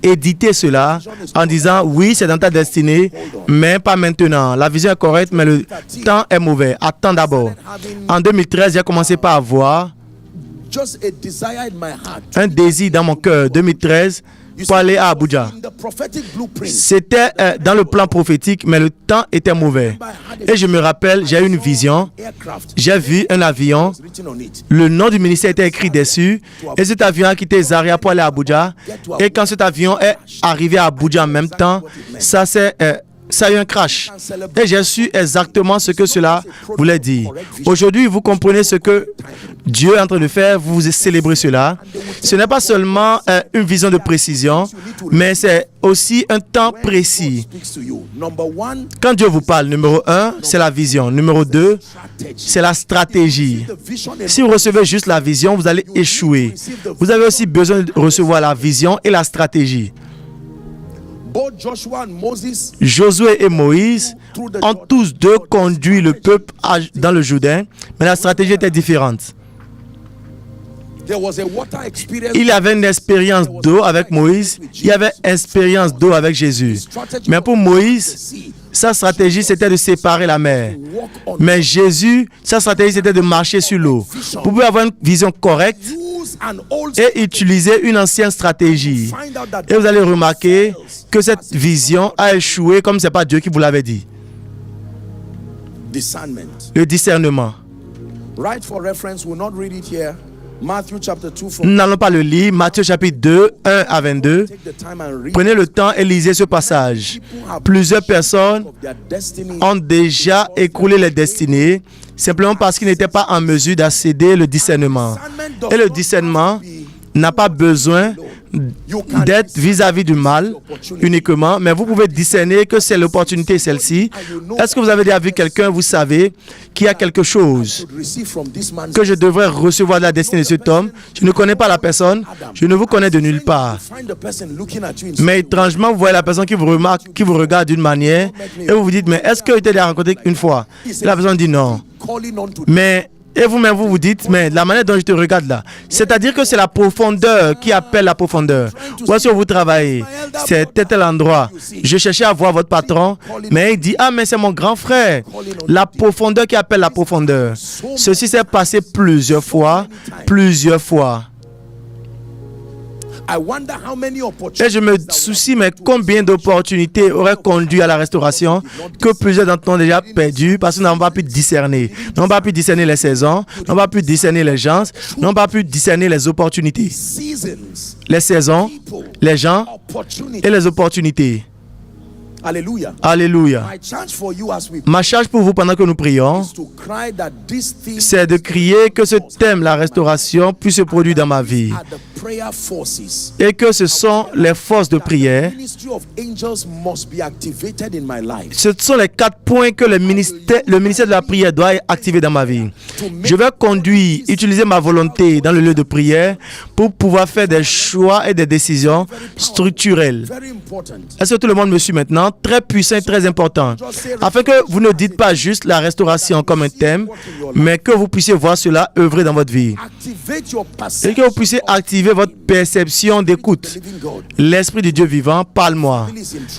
édité cela en disant oui, c'est dans ta destinée, mais pas maintenant. La vision est correcte, mais le temps est mauvais. Attends d'abord. En 2013, j'ai commencé par avoir Just a desire in my heart. un désir dans mon cœur. 2013, pour aller à Abuja. In the prophetic blueprint. C'était dans le plan prophétique, mais le temps était mauvais. Et je me rappelle, j'ai eu une vision. Aircraft J'ai vu un avion. was written on it. Le nom du ministère était écrit dessus. Et cet avion a quitté Zaria pour aller à Abuja. Et quand cet avion est arrivé à Abuja en même temps, ça a eu un crash. Et j'ai su exactement ce que cela voulait dire. Aujourd'hui, vous comprenez ce que Dieu est en train de faire. Vous célébrez cela. Ce n'est pas seulement une vision de précision, mais c'est aussi un temps précis. Speaks to you. Number one, Quand Dieu vous parle, numéro 1, c'est la vision. Numéro 2, c'est la stratégie. the vision alone. Si vous recevez juste la vision, vous allez échouer. Vous avez aussi besoin de recevoir la vision et la stratégie. Both Joshua and Moses Josué et Moïse ont tous deux conduit le peuple dans le Jourdain, mais la stratégie était différente. there was a water experience. Il y avait une expérience d'eau avec Moïse, il y avait une expérience d'eau avec Jésus. Mais pour Moïse, sa stratégie c'était de séparer la mer. Walk on. Mais Jésus, sa stratégie c'était de marcher sur l'eau. Vous pouvez avoir une vision correcte Use an old et utiliser une ancienne stratégie. find out that Et vous allez remarquer que cette vision a échoué comme ce n'est pas Dieu qui vous l'avait dit. discernment. Le discernement. Right for reference, we'll not read it here. Matthew chapter 2 Nous from n'allons pas le lire. Matthieu chapitre 2, 1 à 22. take the time and read Prenez le temps et lisez ce passage. Plusieurs personnes of their destiny. ont déjà écroulé les destinées simplement parce qu'ils n'étaient pas en mesure d'accéder le discernement. Et le discernement n'a pas besoin d'être vis-à-vis du mal uniquement, mais vous pouvez discerner que c'est l'opportunité celle-ci. Est-ce que vous avez déjà vu quelqu'un, vous savez, qui a quelque chose Should receive from this man. que je devrais recevoir de la destinée de cet homme? Je ne connais pas la personne, je ne vous connais de nulle part. Find the person looking at you in Mais étrangement, vous voyez la personne qui vous remarque, qui vous regarde d'une manière, et vous vous dites, mais est-ce que tu as déjà rencontré une fois? Et la personne dit non. calling on to Mais, et vous-même, vous vous dites, mais la manière dont je te regarde là, c'est-à-dire que c'est la profondeur qui appelle la profondeur. Où est-ce que vous travaillez? C'est tel endroit. Je cherchais à voir votre patron, mais il dit, ah, mais c'est mon grand frère. La profondeur qui appelle la profondeur. Ceci s'est passé plusieurs fois, plusieurs fois. I wonder how many Et opportunities je me soucie, mais combien d'opportunités auraient conduit à la restauration que plusieurs d'entre nous ont déjà perdu parce qu'ils n'ont pas pu discerner. N'ont pas pu discerner les saisons, n'ont pas pu discerner les gens, n'ont pas pu discerner les opportunités. seasons, Les saisons, les gens opportunities. et les opportunités. Hallelujah. Alléluia. My charge for you as we Ma charge pour vous pendant que nous prions, is to cry that this thing c'est de crier que ce thème, la restauration, puisse se produire dans ma vie. are the prayer forces. Et que ce sont les forces de prière. The ministry of angels must be activated in my life. Ce sont les 4 points que le ministère de la prière doit activer dans ma vie. Je vais conduire, utiliser ma volonté dans le lieu de prière pour pouvoir faire des choix et des décisions structurelles. Very important. Est-ce que tout le monde me suit maintenant? Très puissant et très important. Afin que vous ne dites pas juste la restauration comme un thème, mais que vous puissiez voir cela œuvrer dans votre vie. Activate your Et perception. que vous puissiez activer votre perception d'écoute. Living God. L'Esprit du Dieu vivant, parle-moi.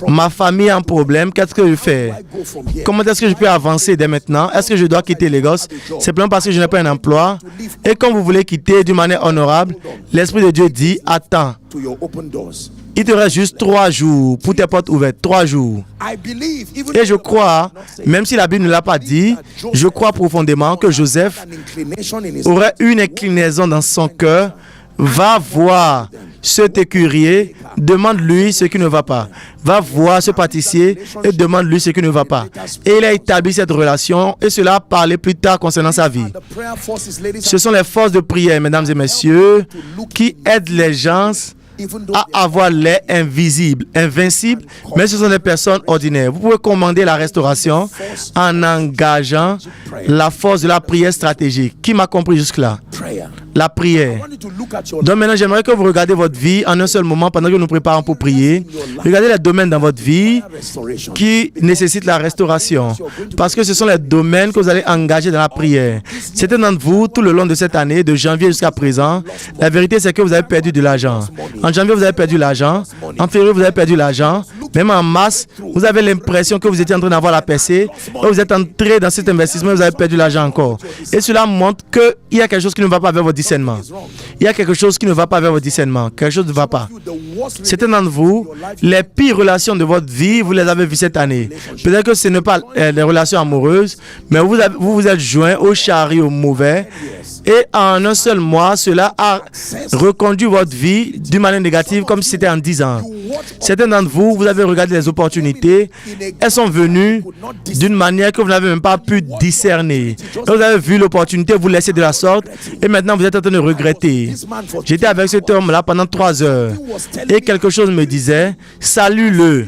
Ma famille a un problème, qu'est-ce que je fais? I go from here. Comment est-ce que je peux avancer dès maintenant? Est-ce que je dois quitter Lagos simplement parce que je n'ai pas un emploi? Et quand vous voulez quitter d'une manière honorable, l'Esprit de Dieu dit, attends, To your open doors. il te reste juste 3 jours pour tes portes ouvertes. 3 jours. I believe, even Et je crois, même si la Bible ne l'a pas dit, je crois profondément que Joseph an inclination in his aurait une inclinaison dans son cœur, va voir cet écurier, demande-lui ce qui ne va pas. Va voir ce pâtissier et demande-lui ce qui ne va pas. Et il a établi cette relation et cela a parlé plus tard concernant sa vie. Ce sont les forces de prière, mesdames et messieurs, qui aident les gens à avoir l'air invisible, invincible, mais ce sont des personnes ordinaires. Vous pouvez commander la restauration en engageant la force de la prière stratégique. Qui m'a compris jusque-là? La prière. Donc maintenant, j'aimerais que vous regardiez votre vie en un seul moment pendant que nous préparons pour prier. Regardez les domaines dans votre vie qui nécessitent la restauration. Parce que ce sont les domaines que vous allez engager dans la prière. Certains d'entre vous, tout le long de cette année, de janvier jusqu'à présent, la vérité c'est que vous avez perdu de l'argent. En janvier, vous avez perdu l'argent. En février, vous avez perdu l'argent. Même en mars, vous avez l'impression que vous étiez en train d'avoir la percée. Et vous êtes entré dans cet investissement et vous avez perdu l'argent encore. Et cela montre qu'il y a quelque chose qui ne va pas avec votre discernement. Il y a quelque chose qui ne va pas avec votre discernement. Quelque chose ne va pas. Certains d'entre vous, les pires relations de votre vie, vous les avez vues cette année. Peut-être que ce n'est pas les relations amoureuses, mais vous vous êtes joint au chariot mauvais. Et en un seul mois, cela a reconduit votre vie d'une manière négative comme si c'était en 10 ans. Certains d'entre vous, vous avez regardé les opportunités. Elles sont venues d'une manière que vous n'avez même pas pu discerner. Donc, vous avez vu l'opportunité, vous laissez de la sorte et maintenant vous êtes en train de regretter. J'étais avec cet homme-là pendant 3 heures et quelque chose me disait, salue-le,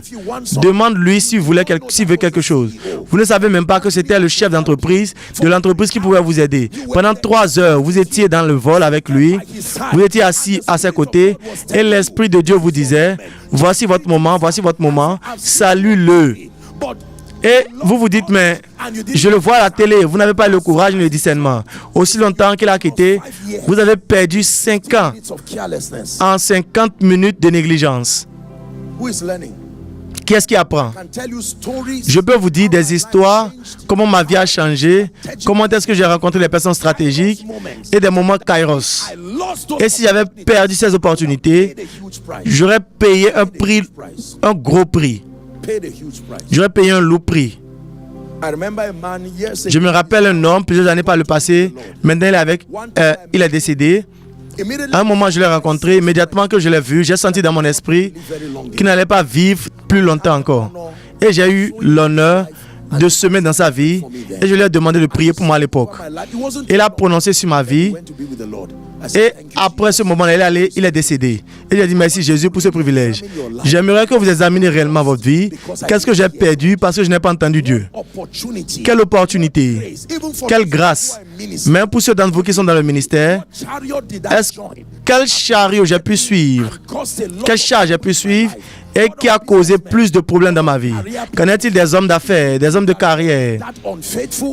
demande-lui s'il veut quelque chose. Vous ne savez même pas que c'était le chef d'entreprise de l'entreprise qui pouvait vous aider. Pendant 3 heures, vous étiez dans le vol avec lui, vous étiez assis à ses côtés et l'Esprit de Dieu vous disait, voici votre moment, salue-le. Et vous vous dites, mais je le vois à la télé, vous n'avez pas le courage ni le discernement. Aussi longtemps qu'il a quitté, vous avez perdu 5 ans en 50 minutes de négligence. Qui est-ce qui apprend? Je peux vous dire des histoires, comment ma vie a changé, comment est-ce que j'ai rencontré les personnes stratégiques et des moments kairos. Et si j'avais perdu ces opportunités, j'aurais payé un gros prix. J'aurais payé un lourd prix. Je me rappelle un homme, plusieurs années par le passé, maintenant il est décédé. À un moment, je l'ai rencontré, immédiatement que je l'ai vu, j'ai senti dans mon esprit qu'il n'allait pas vivre plus longtemps encore. Et j'ai eu l'honneur de semer dans sa vie et je lui ai demandé de prier pour moi à l'époque. Il a prononcé sur ma vie et après ce moment-là, il est décédé. Et j'ai dit merci Jésus pour ce privilège. J'aimerais que vous examiniez réellement votre vie. Qu'est-ce que j'ai perdu parce que je n'ai pas entendu Dieu? Quelle opportunité? Quelle grâce? Même pour ceux d'entre vous qui sont dans le ministère, quel chariot j'ai pu suivre? Quel char j'ai pu suivre et qui a causé plus de problèmes dans ma vie? Qu'en est-il des hommes d'affaires, des hommes de carrière?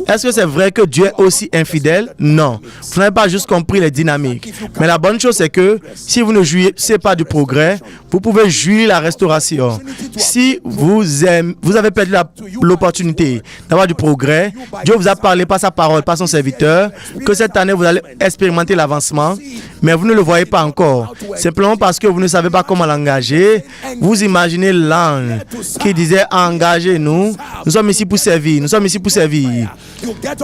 Est-ce que c'est vrai que Dieu est aussi infidèle? Non. Vous n'avez pas juste compris les dynamiques. Mais la bonne chose, c'est que si vous ne jouissez pas du progrès, vous pouvez jouir la restauration. Si vous avez perdu l'opportunité d'avoir du progrès, Dieu vous a parlé par sa parole, par son serviteur, que cette année vous allez expérimenter l'avancement, mais vous ne le voyez pas encore. Simplement parce que vous ne savez pas comment l'engager. Vous imaginez l'ange qui disait engagez-nous, nous sommes ici pour servir, nous sommes ici pour servir.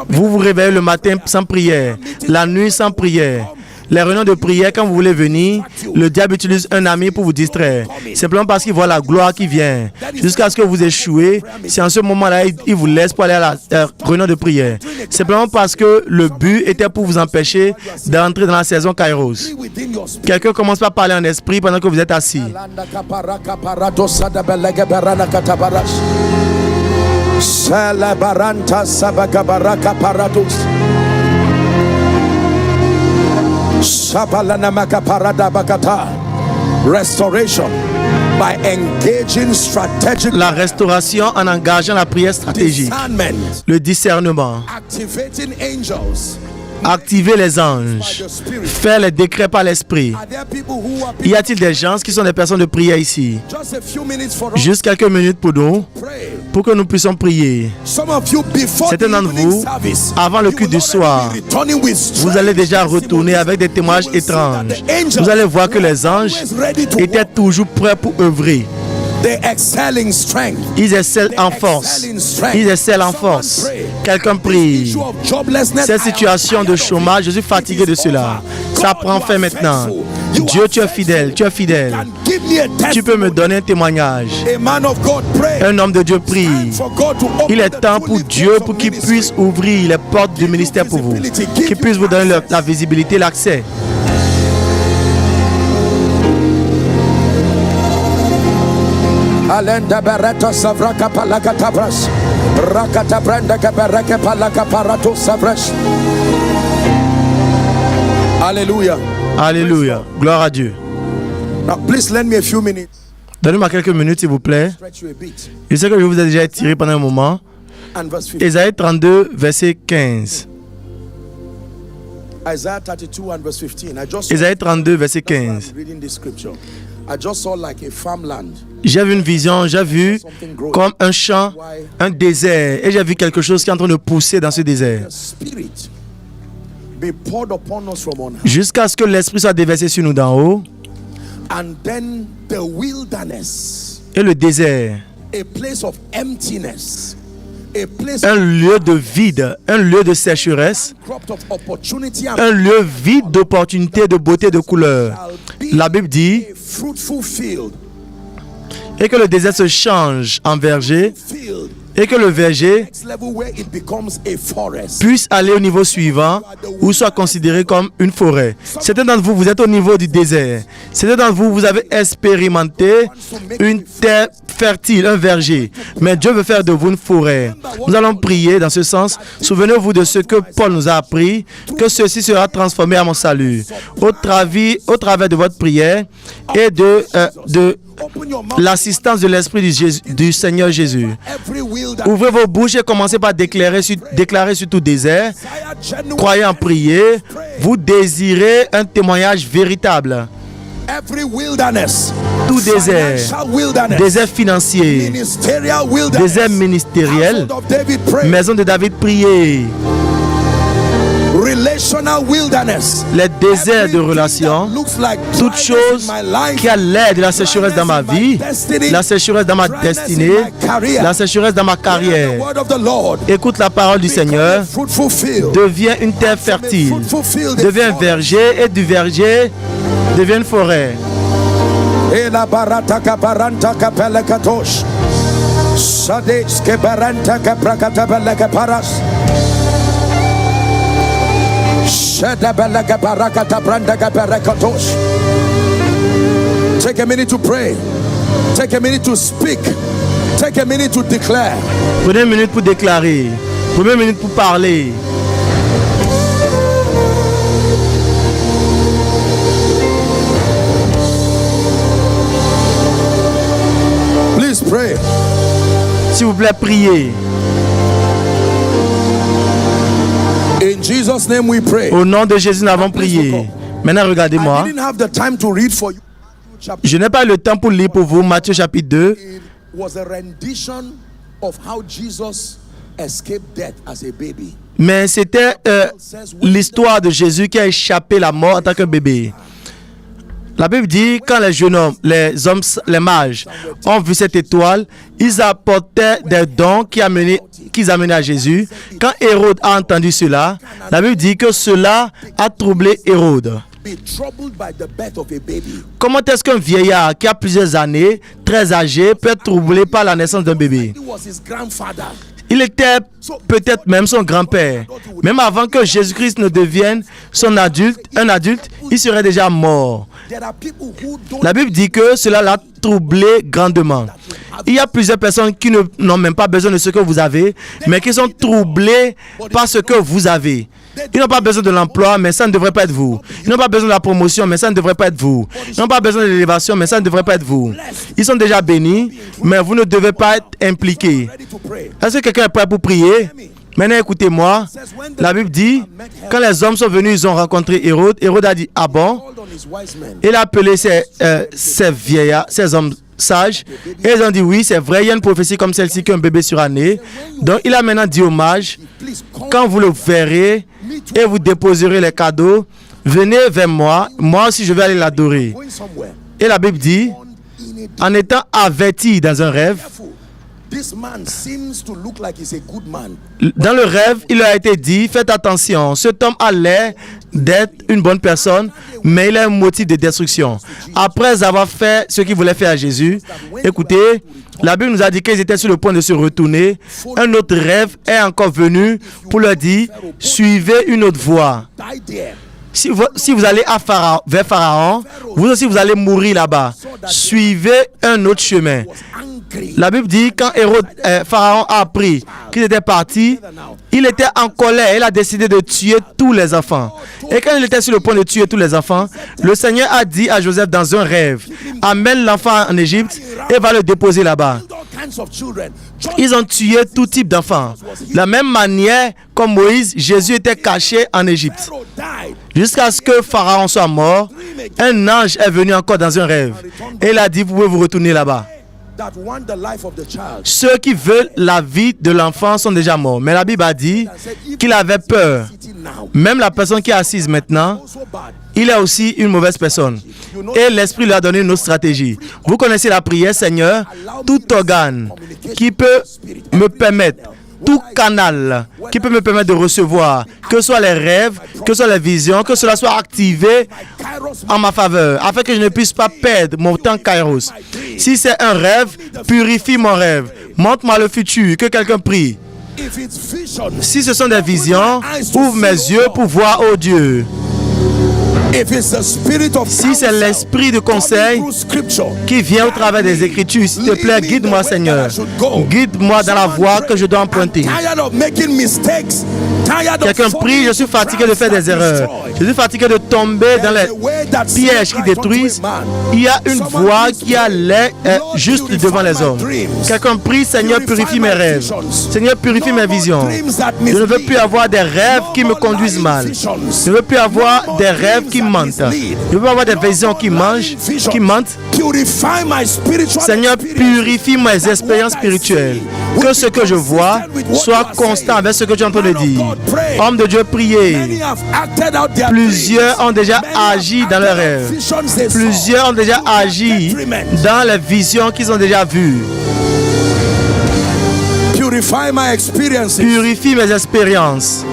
Vous vous réveillez le matin sans prière, la nuit sans prière. Les réunions de prière, quand vous voulez venir, le diable utilise un ami pour vous distraire. Simplement parce qu'il voit la gloire qui vient. Jusqu'à ce que vous échouez, c'est en ce moment-là, il vous laisse pour aller à la réunion de prière. Simplement parce que le but était pour vous empêcher d'entrer dans la saison Kairos. Quelqu'un commence par parler en esprit pendant que vous êtes assis. Restoration by engaging strategic. La restauration en engageant la prière stratégique. Le discernement. Activating angels. Activer les anges. Faire les décrets par l'esprit. Y a-t-il des gens qui sont des personnes de prière ici? Juste quelques minutes pour nous, pour que nous puissions prier. Certains d'entre vous, avant le culte du soir, vous allez déjà retourner avec des témoignages étranges. Vous allez voir que les anges étaient toujours prêts pour œuvrer. Ils excellent en force. Ils excellent en force. Quelqu'un prie. Cette situation de chômage, je suis fatigué de cela. Ça prend fin maintenant. Dieu, tu es fidèle, tu es fidèle. Tu peux me donner un témoignage. Un homme de Dieu prie. Il est temps pour Dieu pour qu'il puisse ouvrir les portes du ministère pour vous. Qu'il puisse vous donner la visibilité, l'accès. Alenda bereta savraka palaka tabras. Rakata branda kabaraka palaka parato savras. Hallelujah. Alléluia. Gloire à Dieu. Now please lend me a few minutes. Donnez-moi quelques minutes, s'il vous plaît. Stretch you a bit. Je sais que je vous ai déjà étiré pendant un moment. And verse 15. Ésaïe 32, verset 15. Isaiah 32 and verse 15. I just saw, Ésaïe 32, verset that's why 15. I'm reading this scripture. I just saw like a farmland. J'ai vu une vision, j'ai vu comme un champ, un désert. Et j'ai vu quelque chose qui est en train de pousser dans ce désert. The Spirit be poured upon us from on high. Jusqu'à ce que l'Esprit soit déversé sur nous d'en haut. And then the wilderness, Et le désert, a place of emptiness, a place un lieu de vide, un lieu de sécheresse, cropped of opportunity and un lieu vide d'opportunités, de beauté, de couleur. La Bible dit, a fruitful field, et que le désert se change en verger, field, et que le verger next level where it becomes a forest. puisse aller au niveau suivant ou soit considéré comme une forêt. Certains d'entre vous, vous êtes au niveau du désert. Certains d'entre vous, vous avez expérimenté une terre fertile, un verger. Mais Dieu veut faire de vous une forêt. Nous allons prier dans ce sens. Souvenez-vous de ce que Paul nous a appris, que ceci sera transformé à mon salut. Au travers de votre prière et de Open your mouth. l'assistance de l'Esprit du Seigneur Jésus. Every wilderness. Ouvrez vos bouches et commencez par déclarer sur tout désert. Genuine. Croyez en prier. Vous désirez un témoignage véritable. Every wilderness. Tout désert. Financial wilderness. Désert financier. Ministerial wilderness. Désert ministériel. Household of David pray. Maison de David, priez. Relational wilderness. Les déserts de relations. Toute chose qui a l'air de la sécheresse dans ma vie, la sécheresse dans ma destinée, la sécheresse dans ma carrière. Écoute la parole du Seigneur. Deviens une terre fertile. Deviens un verger et du verger devient une forêt. Take a minute to pray. Take a minute to speak. Take a minute to declare. Prenez une minute pour déclarer. Prenez une minute pour parler. Please pray. S'il vous plaît, priez. In Jesus' name we pray. Au nom de Jésus, nous avons prié. Maintenant, I regardez-moi. didn't have the time to read for you. Je n'ai pas le temps pour lire pour vous Matthieu chapitre 2. It was a rendition of how Jesus escaped death as a baby. Mais c'était l'histoire de Jésus qui a échappé la mort en tant que bébé. La Bible dit, quand les jeunes hommes, les hommes, les mages ont vu cette étoile, ils apportaient des dons qu'ils amenaient à Jésus. Quand Hérode a entendu cela, la Bible dit que cela a troublé Hérode. Be troubled by the birth of a baby. Comment est-ce qu'un vieillard qui a plusieurs années, très âgé, peut être troublé par la naissance d'un bébé? It was his grandfather. Il était peut-être même son grand-père. Même avant que Jésus-Christ ne devienne un adulte, il serait déjà mort. There are people who don't La Bible dit que cela l'a troublé grandement. Il y a plusieurs personnes qui n'ont même pas besoin de ce que vous avez, mais qui sont troublées par ce que vous avez. Ils n'ont pas besoin de l'emploi, mais ça ne devrait pas être vous. Ils n'ont pas besoin de la promotion, mais ça ne devrait pas être vous. Ils n'ont pas besoin de l'élévation, mais ça ne devrait pas être vous. Ils sont déjà bénis, mais vous ne devez pas être impliqués. ready to pray. Est-ce que quelqu'un est prêt pour prier? Maintenant, écoutez-moi. La Bible dit, quand les hommes sont venus, ils ont rencontré Hérode. Hérode a dit, ah bon? Called on his wise men. Il a appelé ces vieillards, ces hommes sages. Et ils ont dit, oui, c'est vrai, il y a une prophétie comme celle-ci qu'un bébé sera né. Donc, il a maintenant dit aux mages, Please come. quand vous le verrez et vous déposerez les cadeaux, venez vers moi. Moi aussi, je vais aller l'adorer. Going somewhere. Et la Bible dit, In a en étant averti dans un rêve, careful. This man seems to look like he's a good man. dans le rêve, il leur a été dit, faites attention, cet homme a l'air d'être une bonne personne, mais il a un motif de destruction. Après avoir fait ce qu'il voulait faire à Jésus, écoutez, la Bible nous a dit qu'ils étaient sur le point de se retourner. Un autre rêve est encore venu pour leur dire, suivez une autre voie. Si vous allez vers Pharaon, vous aussi vous allez mourir là-bas. Suivez un autre chemin. La Bible dit quand Pharaon a appris qu'ils étaient partis, il était en colère. Il a décidé de tuer tous les enfants. Et quand il était sur le point de tuer tous les enfants, le Seigneur a dit à Joseph dans un rêve, amène l'enfant en Égypte et va le déposer là-bas. Ils ont tué tout type d'enfants. De la même manière, comme Moïse, Jésus était caché en Égypte. Jusqu'à ce que Pharaon soit mort, un ange est venu encore dans un rêve. Et il a dit, vous pouvez vous retourner là-bas. Ceux qui veulent la vie de l'enfant sont déjà morts. Mais la Bible a dit qu'il avait peur. Même la personne qui est assise maintenant, il est aussi une mauvaise personne. Et l'Esprit lui a donné une autre stratégie. Vous connaissez la prière, Seigneur, tout organe qui peut me permettre, tout canal qui peut me permettre de recevoir, que ce soit les rêves, que ce soit les visions, que cela soit activé en ma faveur, afin que je ne puisse pas perdre mon temps Kairos. Si c'est un rêve, purifie mon rêve. Montre-moi le futur, que quelqu'un prie. Si ce sont des visions, ouvre mes yeux pour voir, oh Dieu. Si c'est l'esprit de conseil qui vient au travers des Écritures, s'il te plaît, guide-moi, Seigneur. Guide-moi dans la voie que je dois emprunter. Quelqu'un prie, je suis fatigué de faire des erreurs. Je suis fatigué de tomber dans les pièges qui détruisent. Il y a une voie qui a l'air juste devant les hommes. Quelqu'un prie, Seigneur, purifie mes rêves. Seigneur, purifie mes visions. Je ne veux plus avoir des rêves qui me conduisent mal. Je ne veux plus avoir des rêves qui mentent. Je veux avoir des visions qui mentent. Seigneur, purifie mes expériences spirituelles. Que ce que je vois soit constant avec ce que tu es en train de dire. Homme de Dieu, priez. Plusieurs ont déjà agi dans leurs rêves. Plusieurs ont déjà agi dans les visions qu'ils ont déjà vues. Purifie mes expériences. Purifie mes expériences.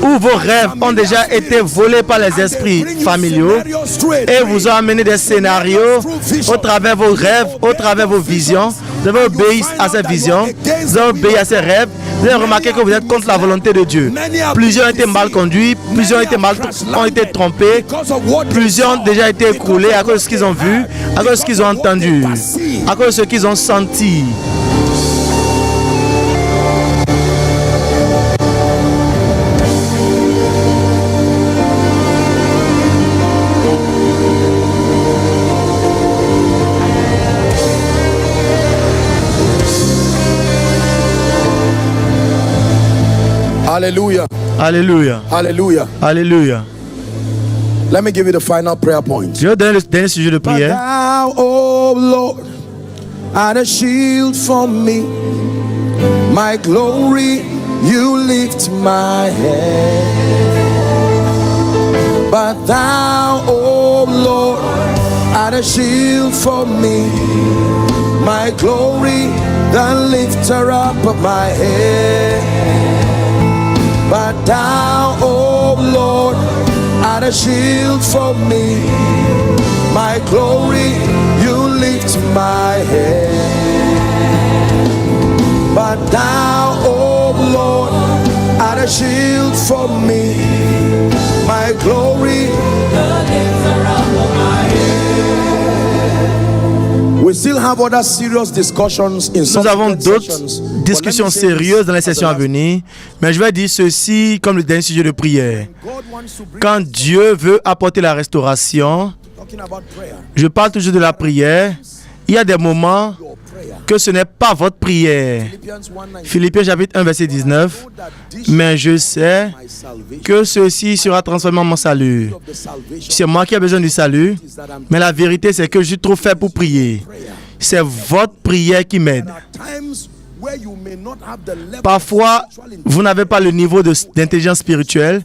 Où vos rêves ont déjà été volés par les esprits familiaux et vous ont amené des scénarios au travers vos rêves, au travers vos visions. Vous avez obéi à ces visions, vous avez obéi à ces rêves. Vous avez remarqué que vous êtes contre la volonté de Dieu. Plusieurs ont été mal conduits, plusieurs ont été trompés, plusieurs ont déjà été écroulés à cause de ce qu'ils ont vu, à cause de ce qu'ils ont entendu, à cause de ce qu'ils ont senti. Hallelujah. Alléluia. Hallelujah. Alléluia. Let me give you the final prayer point. Je vais donner le dernier sujet de But prière. thou, O Lord, art a shield for me. My glory, you lift my head. But thou, O Lord, art a shield for me. My glory, the lifter up of my head. But thou, O Lord, art a shield for me. My glory, you lift my head. But thou, O Lord, art a shield for me. My glory, the lifter up of my head. We still have other serious discussions in some Nous avons d'autres sessions. discussions sérieuses dans les sessions à venir, mais je vais dire ceci comme le dernier sujet de prière. Quand Dieu veut apporter la restauration, je parle toujours de la prière. Il y a des moments que ce n'est pas votre prière. Philippiens chapitre 1 verset 19. Mais je sais que ceci sera transformé en mon salut. C'est moi qui ai besoin du salut, mais la vérité c'est que je suis trop faible pour prier. C'est votre prière qui m'aide. Parfois, vous n'avez pas le niveau d'intelligence spirituelle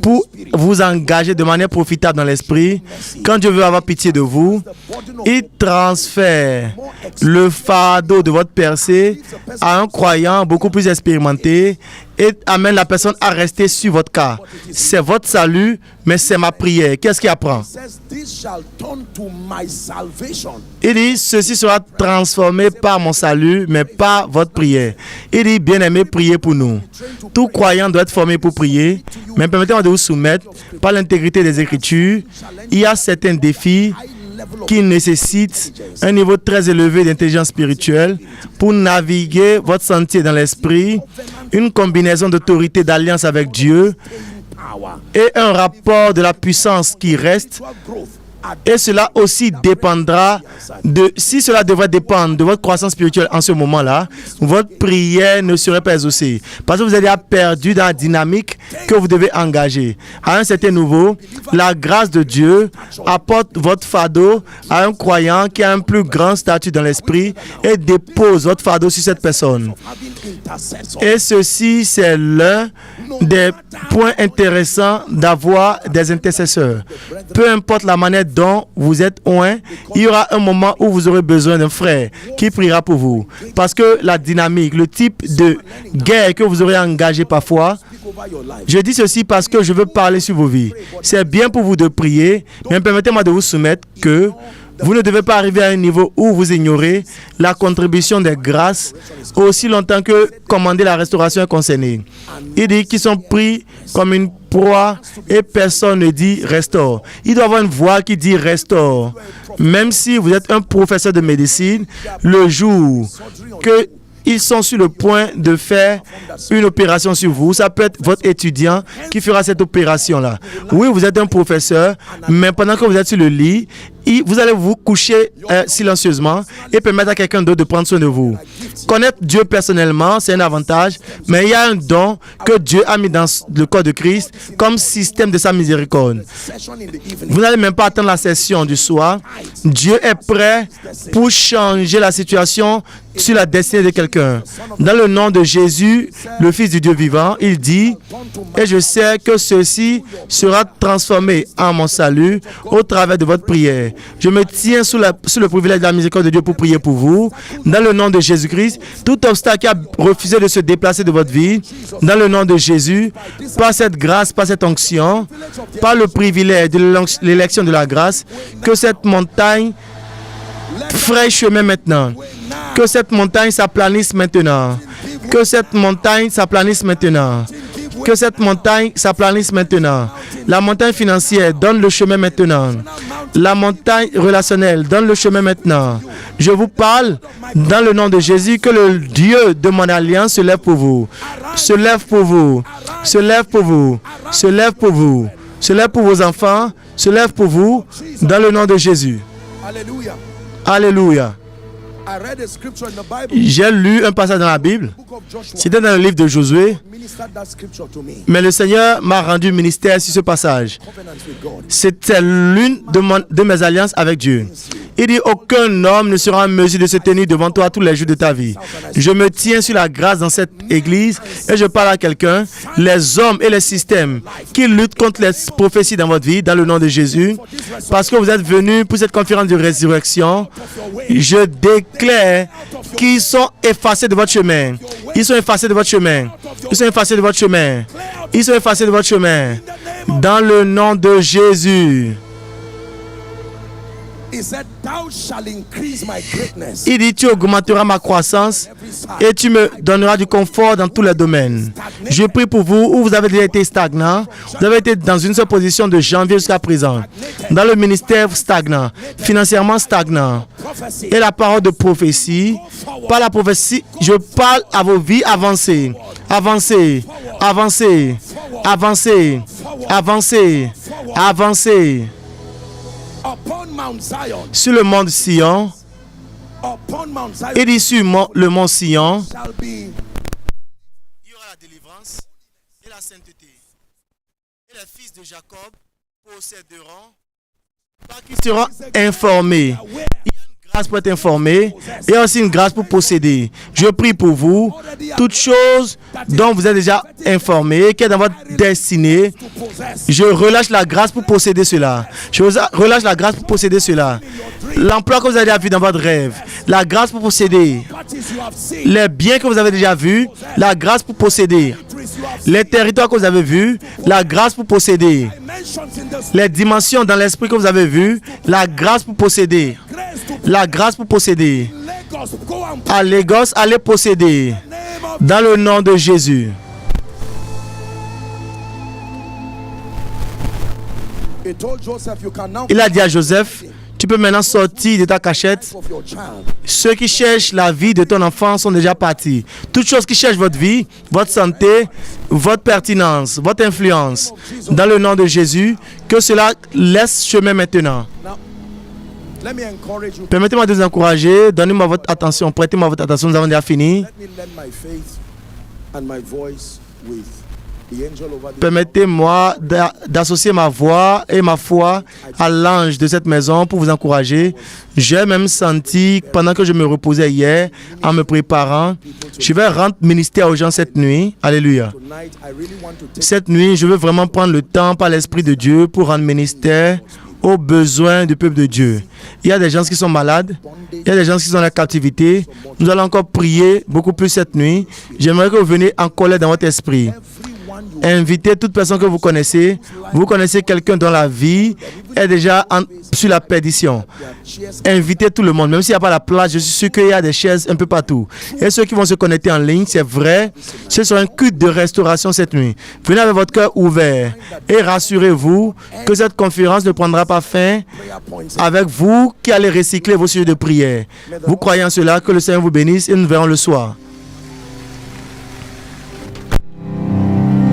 pour vous engager de manière profitable dans l'esprit. Quand Dieu veut avoir pitié de vous, il transfère le fardeau de votre percée à un croyant beaucoup plus expérimenté et amène la personne à rester sur votre cas. C'est votre salut, mais c'est ma prière. Qu'est-ce qu'il apprend? Il dit, ceci sera transformé par mon salut, mais par votre prière. Il dit, bien-aimé, priez pour nous. Tout croyant doit être formé pour prier, mais permettez-moi de vous soumettre, par l'intégrité des Écritures, il y a certains défis qui nécessitent un niveau très élevé d'intelligence spirituelle pour naviguer votre sentier dans l'esprit, une combinaison d'autorité d'alliance avec Dieu et un rapport de la puissance qui reste. Et cela aussi dépendra si cela devrait dépendre de votre croissance spirituelle en ce moment-là, votre prière ne serait pas exaucée. Parce que vous êtes déjà perdu dans la dynamique que vous devez engager. À un certain niveau, la grâce de Dieu apporte votre fardeau à un croyant qui a un plus grand statut dans l'esprit et dépose votre fardeau sur cette personne. Et ceci, c'est l'un des points intéressants d'avoir des intercesseurs. Peu importe la manière dont vous êtes oint, il y aura un moment où vous aurez besoin d'un frère qui priera pour vous. Parce que la dynamique, le type de guerre que vous aurez engagé parfois, je dis ceci parce que je veux parler sur vos vies. C'est bien pour vous de prier, mais permettez-moi de vous soumettre que vous ne devez pas arriver à un niveau où vous ignorez la contribution des grâces aussi longtemps que commander la restauration est concernée. Il dit qu'ils sont pris comme une proie et personne ne dit restaure. Il doit y avoir une voix qui dit restaure. Même si vous êtes un professeur de médecine, le jour que ils sont sur le point de faire une opération sur vous. Ça peut être votre étudiant qui fera cette opération-là. Oui, vous êtes un professeur, mais pendant que vous êtes sur le lit, vous allez vous coucher silencieusement et permettre à quelqu'un d'autre de prendre soin de vous. Connaître Dieu personnellement, c'est un avantage, mais il y a un don que Dieu a mis dans le corps de Christ comme système de sa miséricorde. Vous n'allez même pas attendre la session du soir. Dieu est prêt pour changer la situation sur la destinée de quelqu'un. Dans le nom de Jésus, le Fils du Dieu vivant, il dit, et je sais que ceci sera transformé en mon salut au travers de votre prière. Je me tiens sous le privilège de la miséricorde de Dieu pour prier pour vous. Dans le nom de Jésus-Christ, tout obstacle qui a refusé de se déplacer de votre vie, dans le nom de Jésus, par cette grâce, par cette onction, par le privilège de l'élection de la grâce, que cette montagne ferait chemin maintenant. Que cette montagne s'aplanisse maintenant. Que cette montagne s'aplanisse maintenant. Que cette montagne s'aplanisse maintenant. La montagne financière donne le chemin maintenant. La montagne relationnelle donne le chemin maintenant. Je vous parle dans le nom de Jésus que le Dieu de mon alliance se lève pour vous. Se lève pour vous. Se lève pour vous. Se lève pour vous. Se lève pour vos enfants. Se lève pour vous dans le nom de Jésus. Alléluia. Alléluia. J'ai lu un passage dans la Bible. C'était dans le livre de Josué. Mais le Seigneur m'a rendu ministère sur ce passage. C'était l'une de mes alliances avec Dieu. Il dit, aucun homme ne sera en mesure de se tenir devant toi tous les jours de ta vie. Je me tiens sur la grâce dans cette église et je parle à quelqu'un, les hommes et les systèmes qui luttent contre les prophéties dans votre vie, dans le nom de Jésus, parce que vous êtes venus pour cette conférence de résurrection, je déclare qu'ils sont effacés de votre chemin. Ils sont effacés de votre chemin. Ils sont effacés de votre chemin. Ils sont effacés de votre chemin. Dans le nom de Jésus. Il dit, tu augmenteras ma croissance et tu me donneras du confort dans tous les domaines. Je prie pour vous où vous avez déjà été stagnant. Vous avez été dans une seule position de janvier jusqu'à présent. Dans le ministère stagnant, financièrement stagnant. Et la parole de prophétie, par la prophétie, je parle à vos vies avancées. Avancez, avancez, avancez, avancez, avancez. Sur le mont Sion, il dit sur le mont Sion, il y aura la délivrance et la sainteté. Et les fils de Jacob posséderont, pas qu'ils seront informés. Il y a une grâce pour être informé et aussi une grâce pour posséder. Je prie pour vous, toutes choses dont vous êtes déjà informé, qui est dans votre destinée. Je relâche la grâce pour posséder cela. Je relâche la grâce pour posséder cela. L'emploi que vous avez déjà vu dans votre rêve, la grâce pour posséder. Les biens que vous avez déjà vus, la grâce pour posséder. Les territoires que vous avez vus, la grâce pour posséder. Les dimensions dans l'esprit que vous avez vues, la grâce pour posséder. La grâce pour posséder. À Lagos, allez posséder. Dans le nom de Jésus. Il a dit à Joseph, tu peux maintenant sortir de ta cachette. Ceux qui cherchent la vie de ton enfant sont déjà partis. Toutes choses qui cherchent votre vie, votre santé, votre pertinence, votre influence, dans le nom de Jésus, que cela laisse chemin maintenant. Permettez-moi de vous encourager. Donnez-moi votre attention. Prêtez-moi votre attention. Nous avons déjà fini. Permettez-moi d'associer ma voix et ma foi à l'ange de cette maison pour vous encourager. J'ai même senti, pendant que je me reposais hier, en me préparant, je vais rendre ministère aux gens cette nuit. Alléluia. Cette nuit, je veux vraiment prendre le temps par l'Esprit de Dieu pour rendre ministère aux besoins du peuple de Dieu. Il y a des gens qui sont malades, il y a des gens qui sont dans la captivité. Nous allons encore prier beaucoup plus cette nuit. J'aimerais que vous veniez en colère dans votre esprit. Invitez toute personne que vous connaissez. Vous connaissez quelqu'un dont la vie est déjà sur la perdition. Invitez tout le monde. Même s'il n'y a pas la place, je suis sûr qu'il y a des chaises un peu partout. Et ceux qui vont se connecter en ligne, c'est vrai, ce sera un culte de restauration cette nuit. Venez avec votre cœur ouvert et rassurez-vous que cette conférence ne prendra pas fin avec vous qui allez recycler vos sujets de prière. Vous croyez en cela, que le Seigneur vous bénisse et nous verrons le soir.